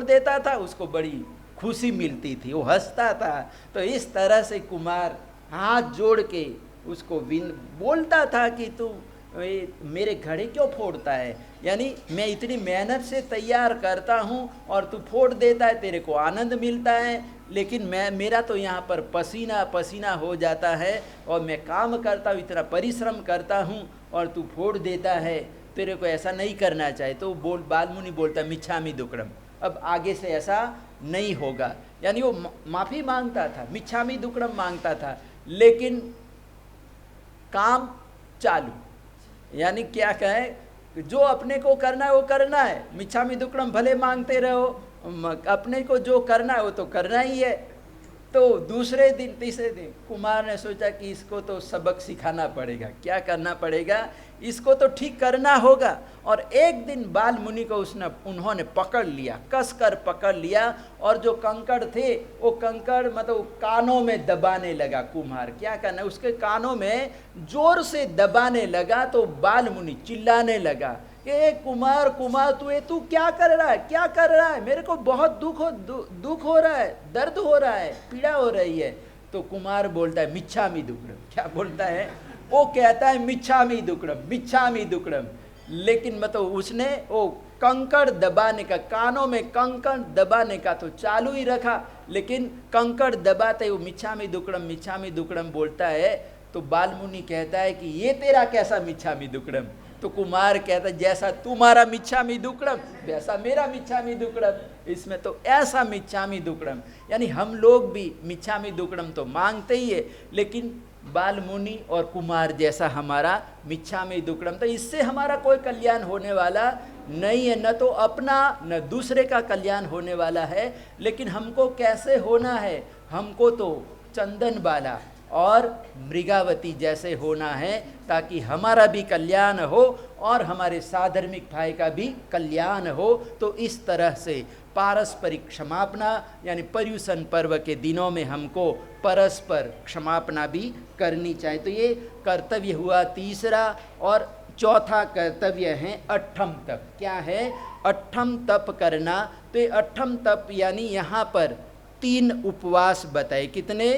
A: देता था, उसको बड़ी खुशी मिलती थी, वो हंसता था। तो इस तरह से कुमार हाथ जोड़ के उसको बोलता था कि तू मेरे घड़े क्यों फोड़ता है, यानी मैं इतनी मेहनत से तैयार करता हूँ और तू फोड़ देता है, तेरे को आनंद मिलता है, लेकिन मेरा तो यहाँ पर पसीना पसीना हो जाता है और मैं काम करता हूँ, इतना परिश्रम करता हूँ और तू फोड़ देता है, तेरे को ऐसा नहीं करना चाहिए। तो बालमुनि बोलता मिच्छामि दुक्कडम, अब आगे से ऐसा नहीं होगा। यानी वो माफ़ी मांगता था, मिच्छामि दुक्कडम मांगता था, लेकिन काम चालू। यानी क्या कहें, जो अपने को करना है वो करना है, मिच्छामि दुक्कडम भले मांगते रहो, अपने को जो करना है वो तो करना ही है। तो दूसरे दिन तीसरे दिन कुमार ने सोचा कि इसको तो सबक सिखाना पड़ेगा, क्या करना पड़ेगा, इसको तो ठीक करना होगा। और एक दिन बाल मुनि को उन्होंने पकड़ लिया, कस कर पकड़ लिया, और जो कंकड़ थे वो कंकड़ मतलब कानों में दबाने लगा। कुम्हार क्या करना, उसके कानों में जोर से दबाने लगा। तो बाल मुनि चिल्लाने लगा, ए कुमार कुमार तू क्या कर रहा है, क्या कर रहा है, मेरे को बहुत दुख हो रहा है, दर्द हो रहा है, पीड़ा हो रही है। तो कुमार बोलता है मिच्छामि दुक्कडम। क्या बोलता है, वो कहता है मिच्छामि दुक्कडम, मिच्छामि दुक्कडम। लेकिन मतलब उसने वो कंकड़ दबाने का, कानों में कंकड़ दबाने का तो चालू ही रखा, लेकिन कंकड़ दबाते वो मिच्छामि दुक्कडम बोलता है। तो बालमुनि कहता है कि ये तेरा कैसा मिच्छामि दुक्कडम। तो कुमार कहता है जैसा तुम्हारा मिच्छामि दुक्कडम वैसा मेरा मिच्छामि दुक्कडम, इसमें तो ऐसा मिच्छामि दुक्कडम। यानी हम लोग भी मिच्छामि दुक्कडम तो मांगते ही है, लेकिन बालमुनि और कुमार जैसा हमारा मिच्छामि दुक्कडम, तो इससे हमारा कोई कल्याण होने वाला नहीं है, न तो अपना न दूसरे का कल्याण होने वाला है। लेकिन हमको कैसे होना है, हमको तो चंदन बाला और मृगावती जैसे होना है, ताकि हमारा भी कल्याण हो और हमारे साधर्मिक भाई का भी कल्याण हो। तो इस तरह से पारस्परिक क्षमापना, यानी पर्युषण पर्व के दिनों में हमको परस्पर क्षमापना भी करनी चाहिए। तो ये कर्तव्य हुआ तीसरा। और चौथा कर्तव्य है अट्ठम तप। क्या है, अट्ठम तप करना। तो ये अट्ठम तप यानी यहाँ पर 3 उपवास बताए। कितने,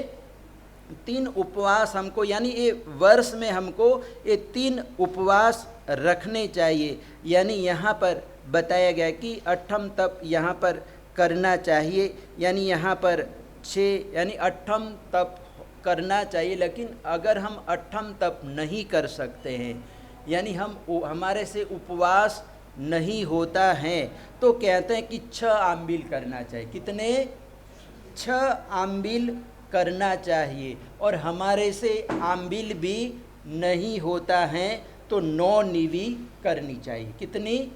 A: 3 उपवास हमको, यानी ये वर्ष में हमको ये 3 उपवास रखने चाहिए। यानी यहाँ पर बताया गया कि अट्ठम तप यहाँ पर करना चाहिए, यानी यहाँ पर 6, यानी अट्ठम तप करना चाहिए। लेकिन अगर हम अट्ठम तप नहीं कर सकते हैं, यानी हमारे से उपवास नहीं होता है, तो कहते हैं कि 6 आंबिल करना चाहिए। कितने, 6 आंबिल करना चाहिए। और हमारे से आंबिल भी नहीं होता है तो 9 निवी करनी चाहिए। कितनी,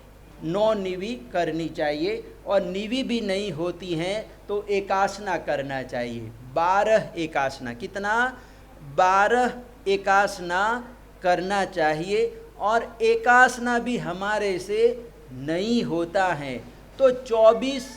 A: 9 निवी करनी चाहिए। और निवी भी नहीं होती हैं तो एकासना करना चाहिए, 12 एकासना। कितना, 12 एकासना करना चाहिए। और एकासना भी हमारे से नहीं होता है तो 24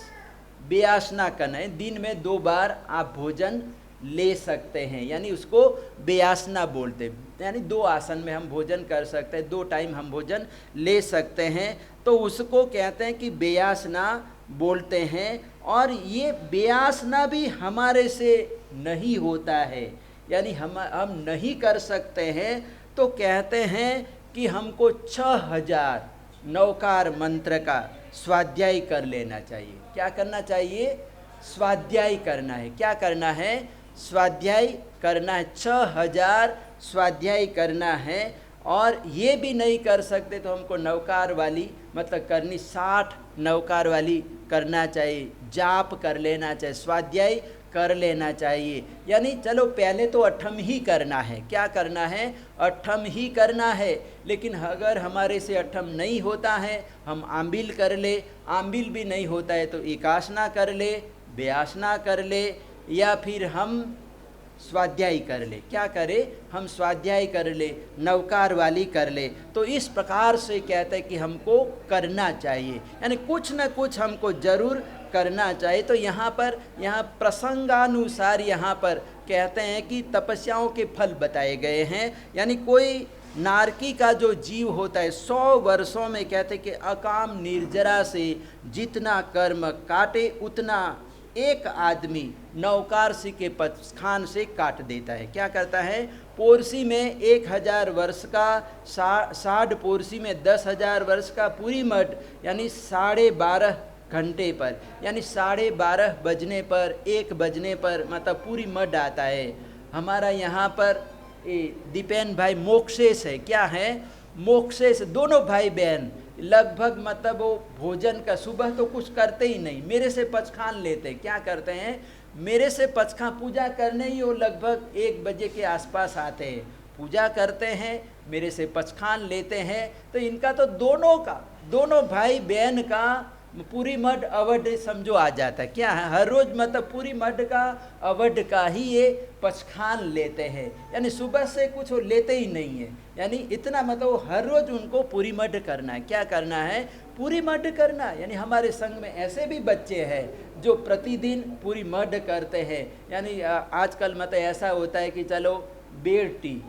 A: बेयासना करना है। दिन में 2 बार आप भोजन ले सकते हैं, यानी उसको बेयासना बोलते हैं। यानी 2 आसन में हम भोजन कर सकते हैं, 2 टाइम हम भोजन ले सकते हैं, तो उसको कहते हैं कि बेयासना बोलते हैं। और ये बेयासना भी हमारे से नहीं होता है, यानी हम नहीं कर सकते हैं, तो कहते हैं कि हमको 6000 नौकार मंत्र का स्वाध्याय कर लेना चाहिए। क्या करना चाहिए, स्वाध्याय करना है। क्या करना है, स्वाध्याय करना है, 6000 स्वाध्याय करना है। और ये भी नहीं कर सकते तो हमको नौकार वाली मतलब करनी, 60 नौकार वाली करना चाहिए, जाप कर लेना चाहिए, स्वाध्याय कर लेना चाहिए। यानी चलो पहले तो अट्ठम ही करना है। क्या करना है, अट्ठम ही करना है। लेकिन अगर हमारे से अट्ठम नहीं होता है, हम आंबिल कर ले, आंबिल भी नहीं होता है तो एकासना कर ले, बेयासना कर ले, या फिर हम स्वाध्याय कर ले। क्या करे? हम स्वाध्याय कर ले, नवकार वाली कर ले। तो इस प्रकार से कहते हैं कि हमको करना चाहिए, यानी कुछ न कुछ हमको जरूर करना चाहिए। तो यहाँ प्रसंगानुसार यहाँ पर कहते हैं कि तपस्याओं के फल बताए गए हैं। यानी कोई नारकी का जो जीव होता है 100 वर्षों में कहते कि अकाम निर्जरा से जितना कर्म काटे उतना एक आदमी नवकारसी के पक्षखान से काट देता है। क्या करता है? पोरसी में 1000 वर्ष का, 60 पोरसी में 10,000 वर्ष का पूरी मठ, यानी 12.5 घंटे पर, यानी 12:30 बजने पर, 1 बजने पर मतलब पूरी मठ आता है। हमारा यहाँ पर दीपेन भाई मोक्षेश है। क्या है? मोक्षेश। दोनों भाई बहन लगभग मतलब वो भोजन का सुबह तो कुछ करते ही नहीं, मेरे से पचखान लेते। क्या करते हैं? मेरे से पचखान पूजा करने ही वो लगभग 1 बजे के आसपास आते हैं, पूजा करते हैं, मेरे से पचखान लेते हैं। तो इनका तो दोनों भाई बहन का पूरी मड अवध समझो आ जाता है। क्या है? हर रोज मतलब पूरी मड का अवध का ही ये पचखान लेते हैं, यानी सुबह से कुछ वो लेते ही नहीं है। यानी इतना मतलब हर रोज उनको पूरी मड करना है। क्या करना है? पूरी मड करना। यानी हमारे संघ में ऐसे भी बच्चे हैं जो प्रतिदिन पूरी मड करते हैं। यानी आजकल मतलब ऐसा होता है कि चलो बेड टी,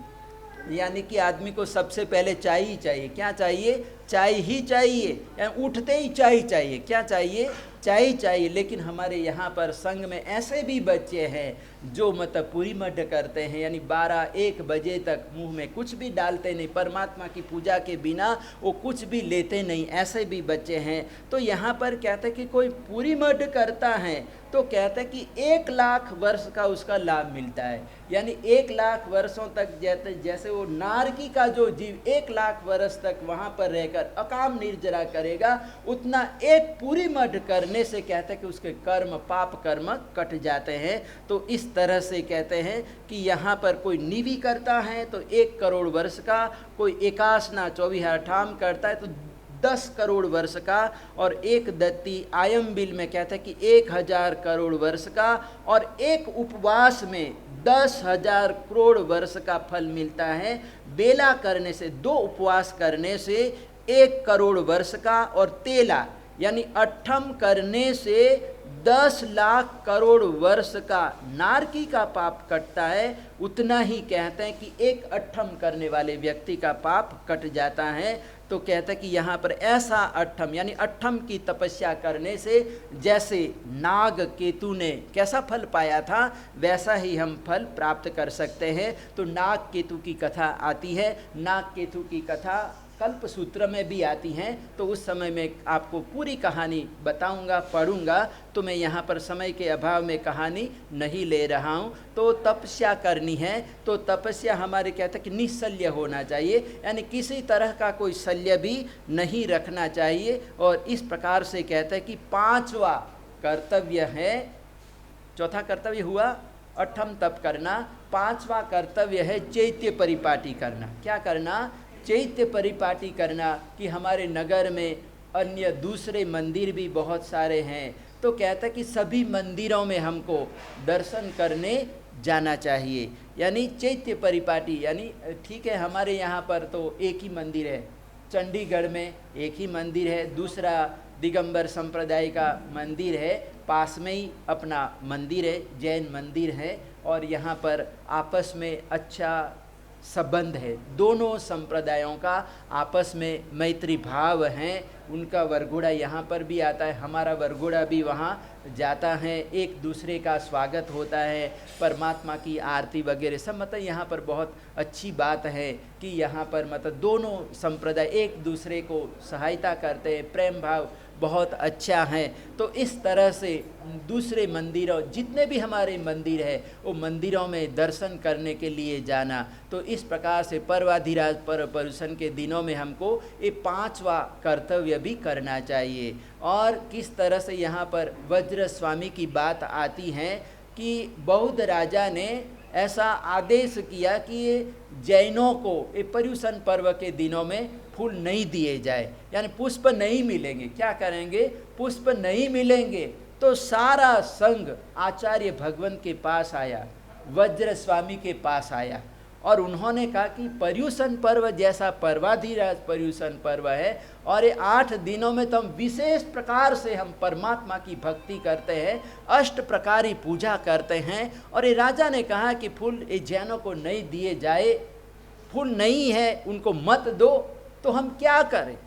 A: यानी कि आदमी को सबसे पहले चाय ही चाहिए। क्या चाहिए? चाय ही चाहिए, यानी उठते ही चाय चाहिए। क्या चाहिए? चाय चाहिए। लेकिन हमारे यहाँ पर संघ में ऐसे भी बच्चे हैं जो मतलब पूरी मड करते हैं, यानी 12-1 बजे तक मुंह में कुछ भी डालते नहीं, परमात्मा की पूजा के बिना वो कुछ भी लेते नहीं। ऐसे भी बच्चे हैं। तो यहाँ पर कहते हैं कि कोई पूरी मड करता है तो कहते हैं कि 1 लाख वर्ष का उसका लाभ मिलता है। यानी 1 लाख वर्षों तक जैसे वो नारकी का जो जीव 1 लाख वर्ष तक वहाँ पर रहकर अकाम निर्जरा करेगा, उतना एक पूरी मड करने से कहते हैं कि उसके कर्म, पाप कर्म कट जाते हैं। तो इस तरह से कहते हैं कि यहाँ पर कोई निवि करता है तो 1 करोड़ वर्ष का, कोई एकासना 24 करता है तो 10 करोड़ वर्ष का, और एक दत्ती आयम बिल में कहता है कि 1000 करोड़ वर्ष का, और एक उपवास में 10,000 करोड़ वर्ष का फल मिलता है। बेला करने से, 2 उपवास करने से 1 करोड़ वर्ष का, और तेला यानी अट्ठम करने से 10 लाख करोड़ वर्ष का नारकी का पाप कटता है। उतना ही कहते हैं कि 1 अट्ठम करने वाले व्यक्ति का पाप कट जाता है। तो कहते हैं कि यहाँ पर ऐसा अट्ठम, यानी अट्ठम की तपस्या करने से जैसे नाग केतु ने कैसा फल पाया था वैसा ही हम फल प्राप्त कर सकते हैं। तो नाग केतु की कथा आती है। नाग केतु की कथा कल्प सूत्र में भी आती हैं। तो उस समय में आपको पूरी कहानी बताऊंगा, पढ़ूंगा। तो मैं यहाँ पर समय के अभाव में कहानी नहीं ले रहा हूँ। तो तपस्या करनी है तो तपस्या हमारे कहते हैं कि निःशल्य होना चाहिए, यानी किसी तरह का कोई शल्य भी नहीं रखना चाहिए। और इस प्रकार से कहते हैं कि 5वां कर्तव्य है, चौथा कर्तव्य हुआ अट्ठम तप करना, 5वां कर्तव्य है चैत्य परिपाटी करना। क्या करना? चैत्य परिपाटी करना। कि हमारे नगर में अन्य दूसरे मंदिर भी बहुत सारे हैं, तो कहता है कि सभी मंदिरों में हमको दर्शन करने जाना चाहिए। यानी चैत्य परिपाटी, यानी ठीक है हमारे यहाँ पर तो एक ही मंदिर है, चंडीगढ़ में एक ही मंदिर है, दूसरा दिगंबर संप्रदाय का मंदिर है, पास में ही अपना मंदिर है, जैन मंदिर है। और यहाँ पर आपस में अच्छा संबंध है, दोनों संप्रदायों का आपस में मैत्री भाव हैं। उनका वरघोड़ा यहाँ पर भी आता है, हमारा वरघोड़ा भी वहाँ जाता है, एक दूसरे का स्वागत होता है, परमात्मा की आरती वगैरह सब। मतलब यहाँ पर बहुत अच्छी बात है कि यहाँ पर मतलब दोनों संप्रदाय एक दूसरे को सहायता करते हैं, प्रेम भाव बहुत अच्छा है। तो इस तरह से दूसरे मंदिरों, जितने भी हमारे मंदिर है वो मंदिरों में दर्शन करने के लिए जाना। तो इस प्रकार से पर्वाधिराज पर्युषण के दिनों में हमको ये 5वां कर्तव्य भी करना चाहिए। और किस तरह से यहाँ पर वज्र स्वामी की बात आती है कि बौद्ध राजा ने ऐसा आदेश किया कि जैनों को ये पर्युषण पर्व के दिनों में फूल नहीं दिए जाए, यानी पुष्प नहीं मिलेंगे। क्या करेंगे? पुष्प नहीं मिलेंगे। तो सारा संघ आचार्य भगवंत के पास आया, वज्र स्वामी के पास आया और उन्होंने कहा कि पर्युषण पर्व जैसा पर्वाधिराज पर्युषण पर्व है और ये 8 दिनों में तो हम विशेष प्रकार से हम परमात्मा की भक्ति करते हैं, 8 प्रकारी पूजा करते हैं। और ये राजा ने कहा कि फूल ये जैनों को नहीं दिए जाए, फूल नहीं है उनको मत दो, तो हम क्या करें,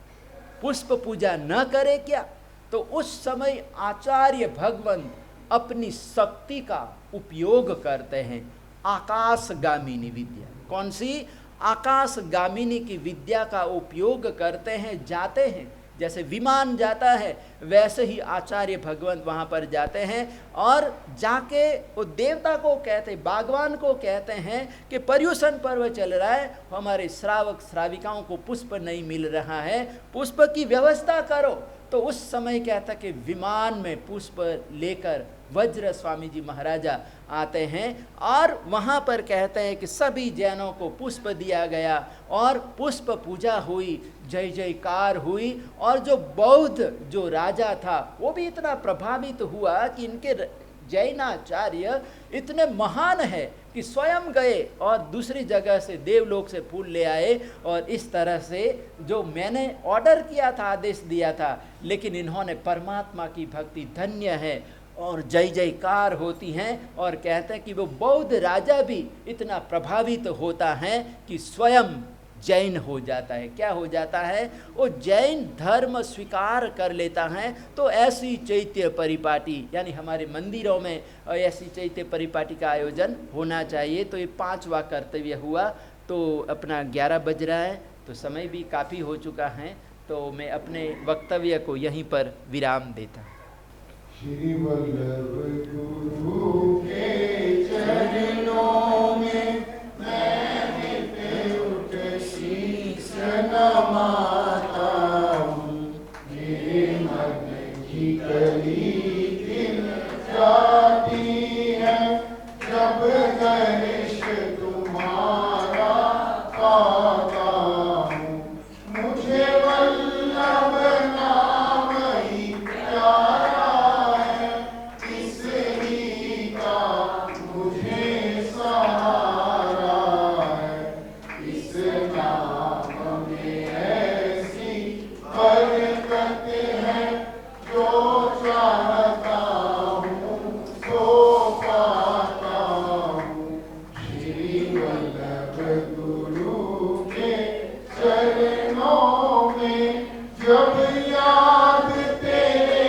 A: पुष्प पूजा न करें क्या? तो उस समय आचार्य भगवंत अपनी शक्ति का उपयोग करते हैं, आकाशगामिनी विद्या। कौन सी? आकाशगामिनी की विद्या का उपयोग करते हैं, जाते हैं, जैसे विमान जाता है वैसे ही आचार्य भगवंत वहाँ पर जाते हैं और जाके वो देवता को कहते, बागवान को कहते हैं कि पर्युषण पर्व चल रहा है, हमारे श्रावक श्राविकाओं को पुष्प नहीं मिल रहा है, पुष्प की व्यवस्था करो। तो उस समय कहता कि विमान में पुष्प लेकर वज्र स्वामी जी महाराजा आते हैं और वहाँ पर कहते हैं कि सभी जैनों को पुष्प दिया गया और पुष्प पूजा हुई, जय जयकार हुई। और जो बौद्ध जो राजा था वो भी इतना प्रभावित हुआ कि इनके जैनाचार्य इतने महान है कि स्वयं गए और दूसरी जगह से देवलोक से फूल ले आए और इस तरह से जो मैंने ऑर्डर किया था, आदेश दिया था, लेकिन इन्होंने परमात्मा की भक्ति, धन्य है, और जय जयकार होती हैं। और कहते हैं कि वो बौद्ध राजा भी इतना प्रभावित होता है कि स्वयं जैन हो जाता है। क्या हो जाता है? वो जैन धर्म स्वीकार कर लेता है। तो ऐसी चैत्य परिपाटी, यानी हमारे मंदिरों में ऐसी चैत्य परिपाटी का आयोजन होना चाहिए। तो ये 5वां कर्तव्य हुआ। तो अपना 11 बज रहा है, तो समय भी काफ़ी हो चुका है, तो मैं अपने वक्तव्य को यहीं पर विराम देता हूँ।
B: श्री वल्लभ गुरु के चरणों में मैं नित्य उठ शीश नमाता हूँ। मेरे मन की कली दिल जाती है जब दर्श तुम्हारा पाता हूँ। मुझे वल्लभ नाम ही प्यारा है, इसही का मुझे सहारा है। इस नाम में ऐसी बरकत है, जो चाहता हूँ सो पाता हूँ। श्री वल्लभ गुरु के चरणों में जब याद तेरे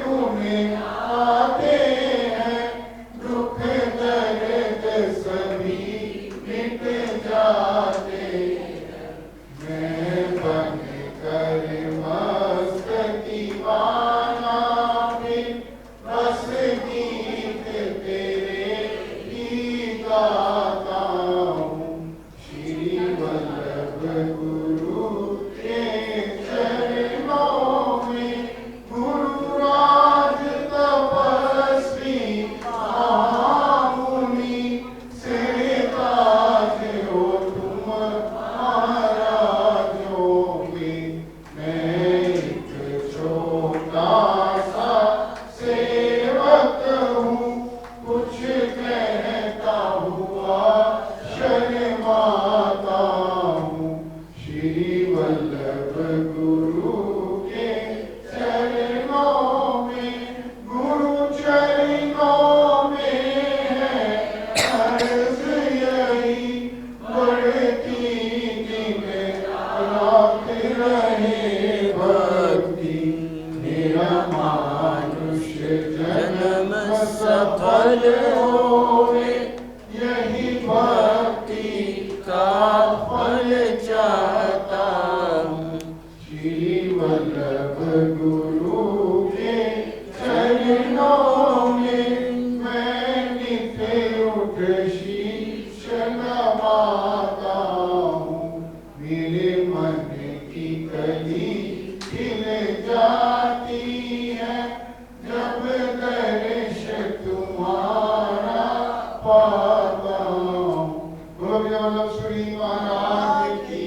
B: गुण आते हैं, दुख दर्द सभी मिट जाते हैं। मैं बन कर मस्त दीवाना फिर बस गीत तेरे ही गाता हूँ। श्री वल्लभ गुरु के चरणों में गुरुराज तपस्वी महामुनि सिरताज हो तुम महाराजों में। मैं एक छोटा सा सेवक हूँ, कुछ कहता हुआ शर्माता हूँ। श्री वल्लभ गुरु के चरणों में, गुरु चरणों में है अर्ज यही, बढ़ती दिन रात रहे भक्ति। मेरा मानुष जन्म सफल होवे, यही भक्ति का फल चाहता हूँ। श्री वल्लभ गुरु के चरणों में मैं नित्य उठ शीश नवाता हूँ। मेरे मन की कली खिल जाती है, जब दर्श तुम्हारा पाता हूँ। बोलो वल्लभ श्री महाराज की।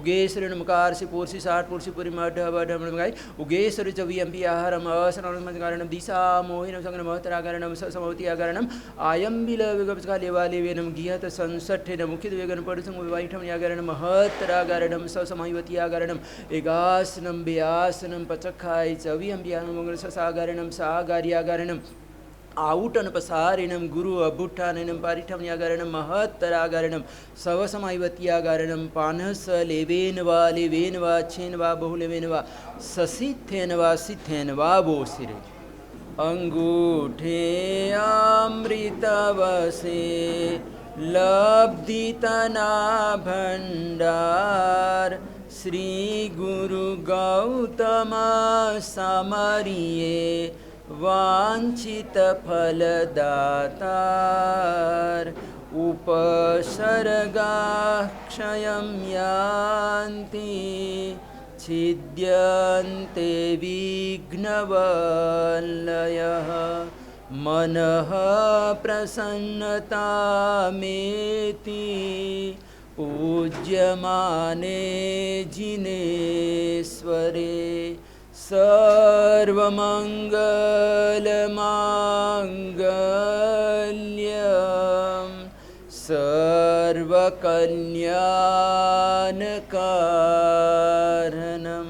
A: उगेश्वरी नमकार से पोरसी साठ पोरसी पुरी मठ गाय उगेश्वरी चवी एम पी आहारम असरणम दिशा मोहिनम संगम महतरागरणम समवती आगरणम आयम बिल विगपका लेवाले वेनम गियत संसठे मुखित वेगन परुसंग विवाहिठम यागरणम महतरागरणम ससमयवती आगरणम एगासनम बेआसनम पचखाय चवी एम पी आहारम ससागरणम सागार्यागरणम आउटन पसारिणम गुरु अभुट्ठानम पारिठम यागरणम महत्तरागरणम सवसमैवत्यागरणम पानस लेवेन वा छेन वा बहुलेवेन वा ससिथेन वा सिथेन वा बोसिरे अंगूठे अमृतवसे लब्धितना भंडार श्री गुरु गौतम समरिये वांछित फलदातार उपसर्गा क्षयं यान्ति छिद्यन्ते विघ्नवलयः मनः प्रसन्नतामेति पूज्यमाने जिनेश्वरे सर्वमङ्गलमाङ्गल्यं सर्वकल्याणकारणं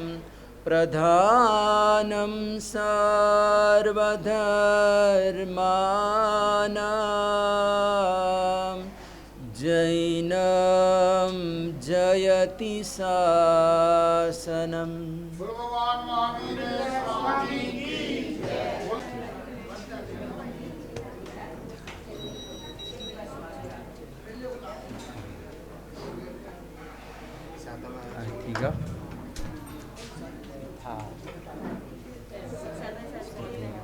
A: प्रधानं सर्वधर्माणां जैनं जयति शासनम्।
B: भगवान महावीर स्वामी की जय।
A: ठीक है हाँ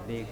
A: देख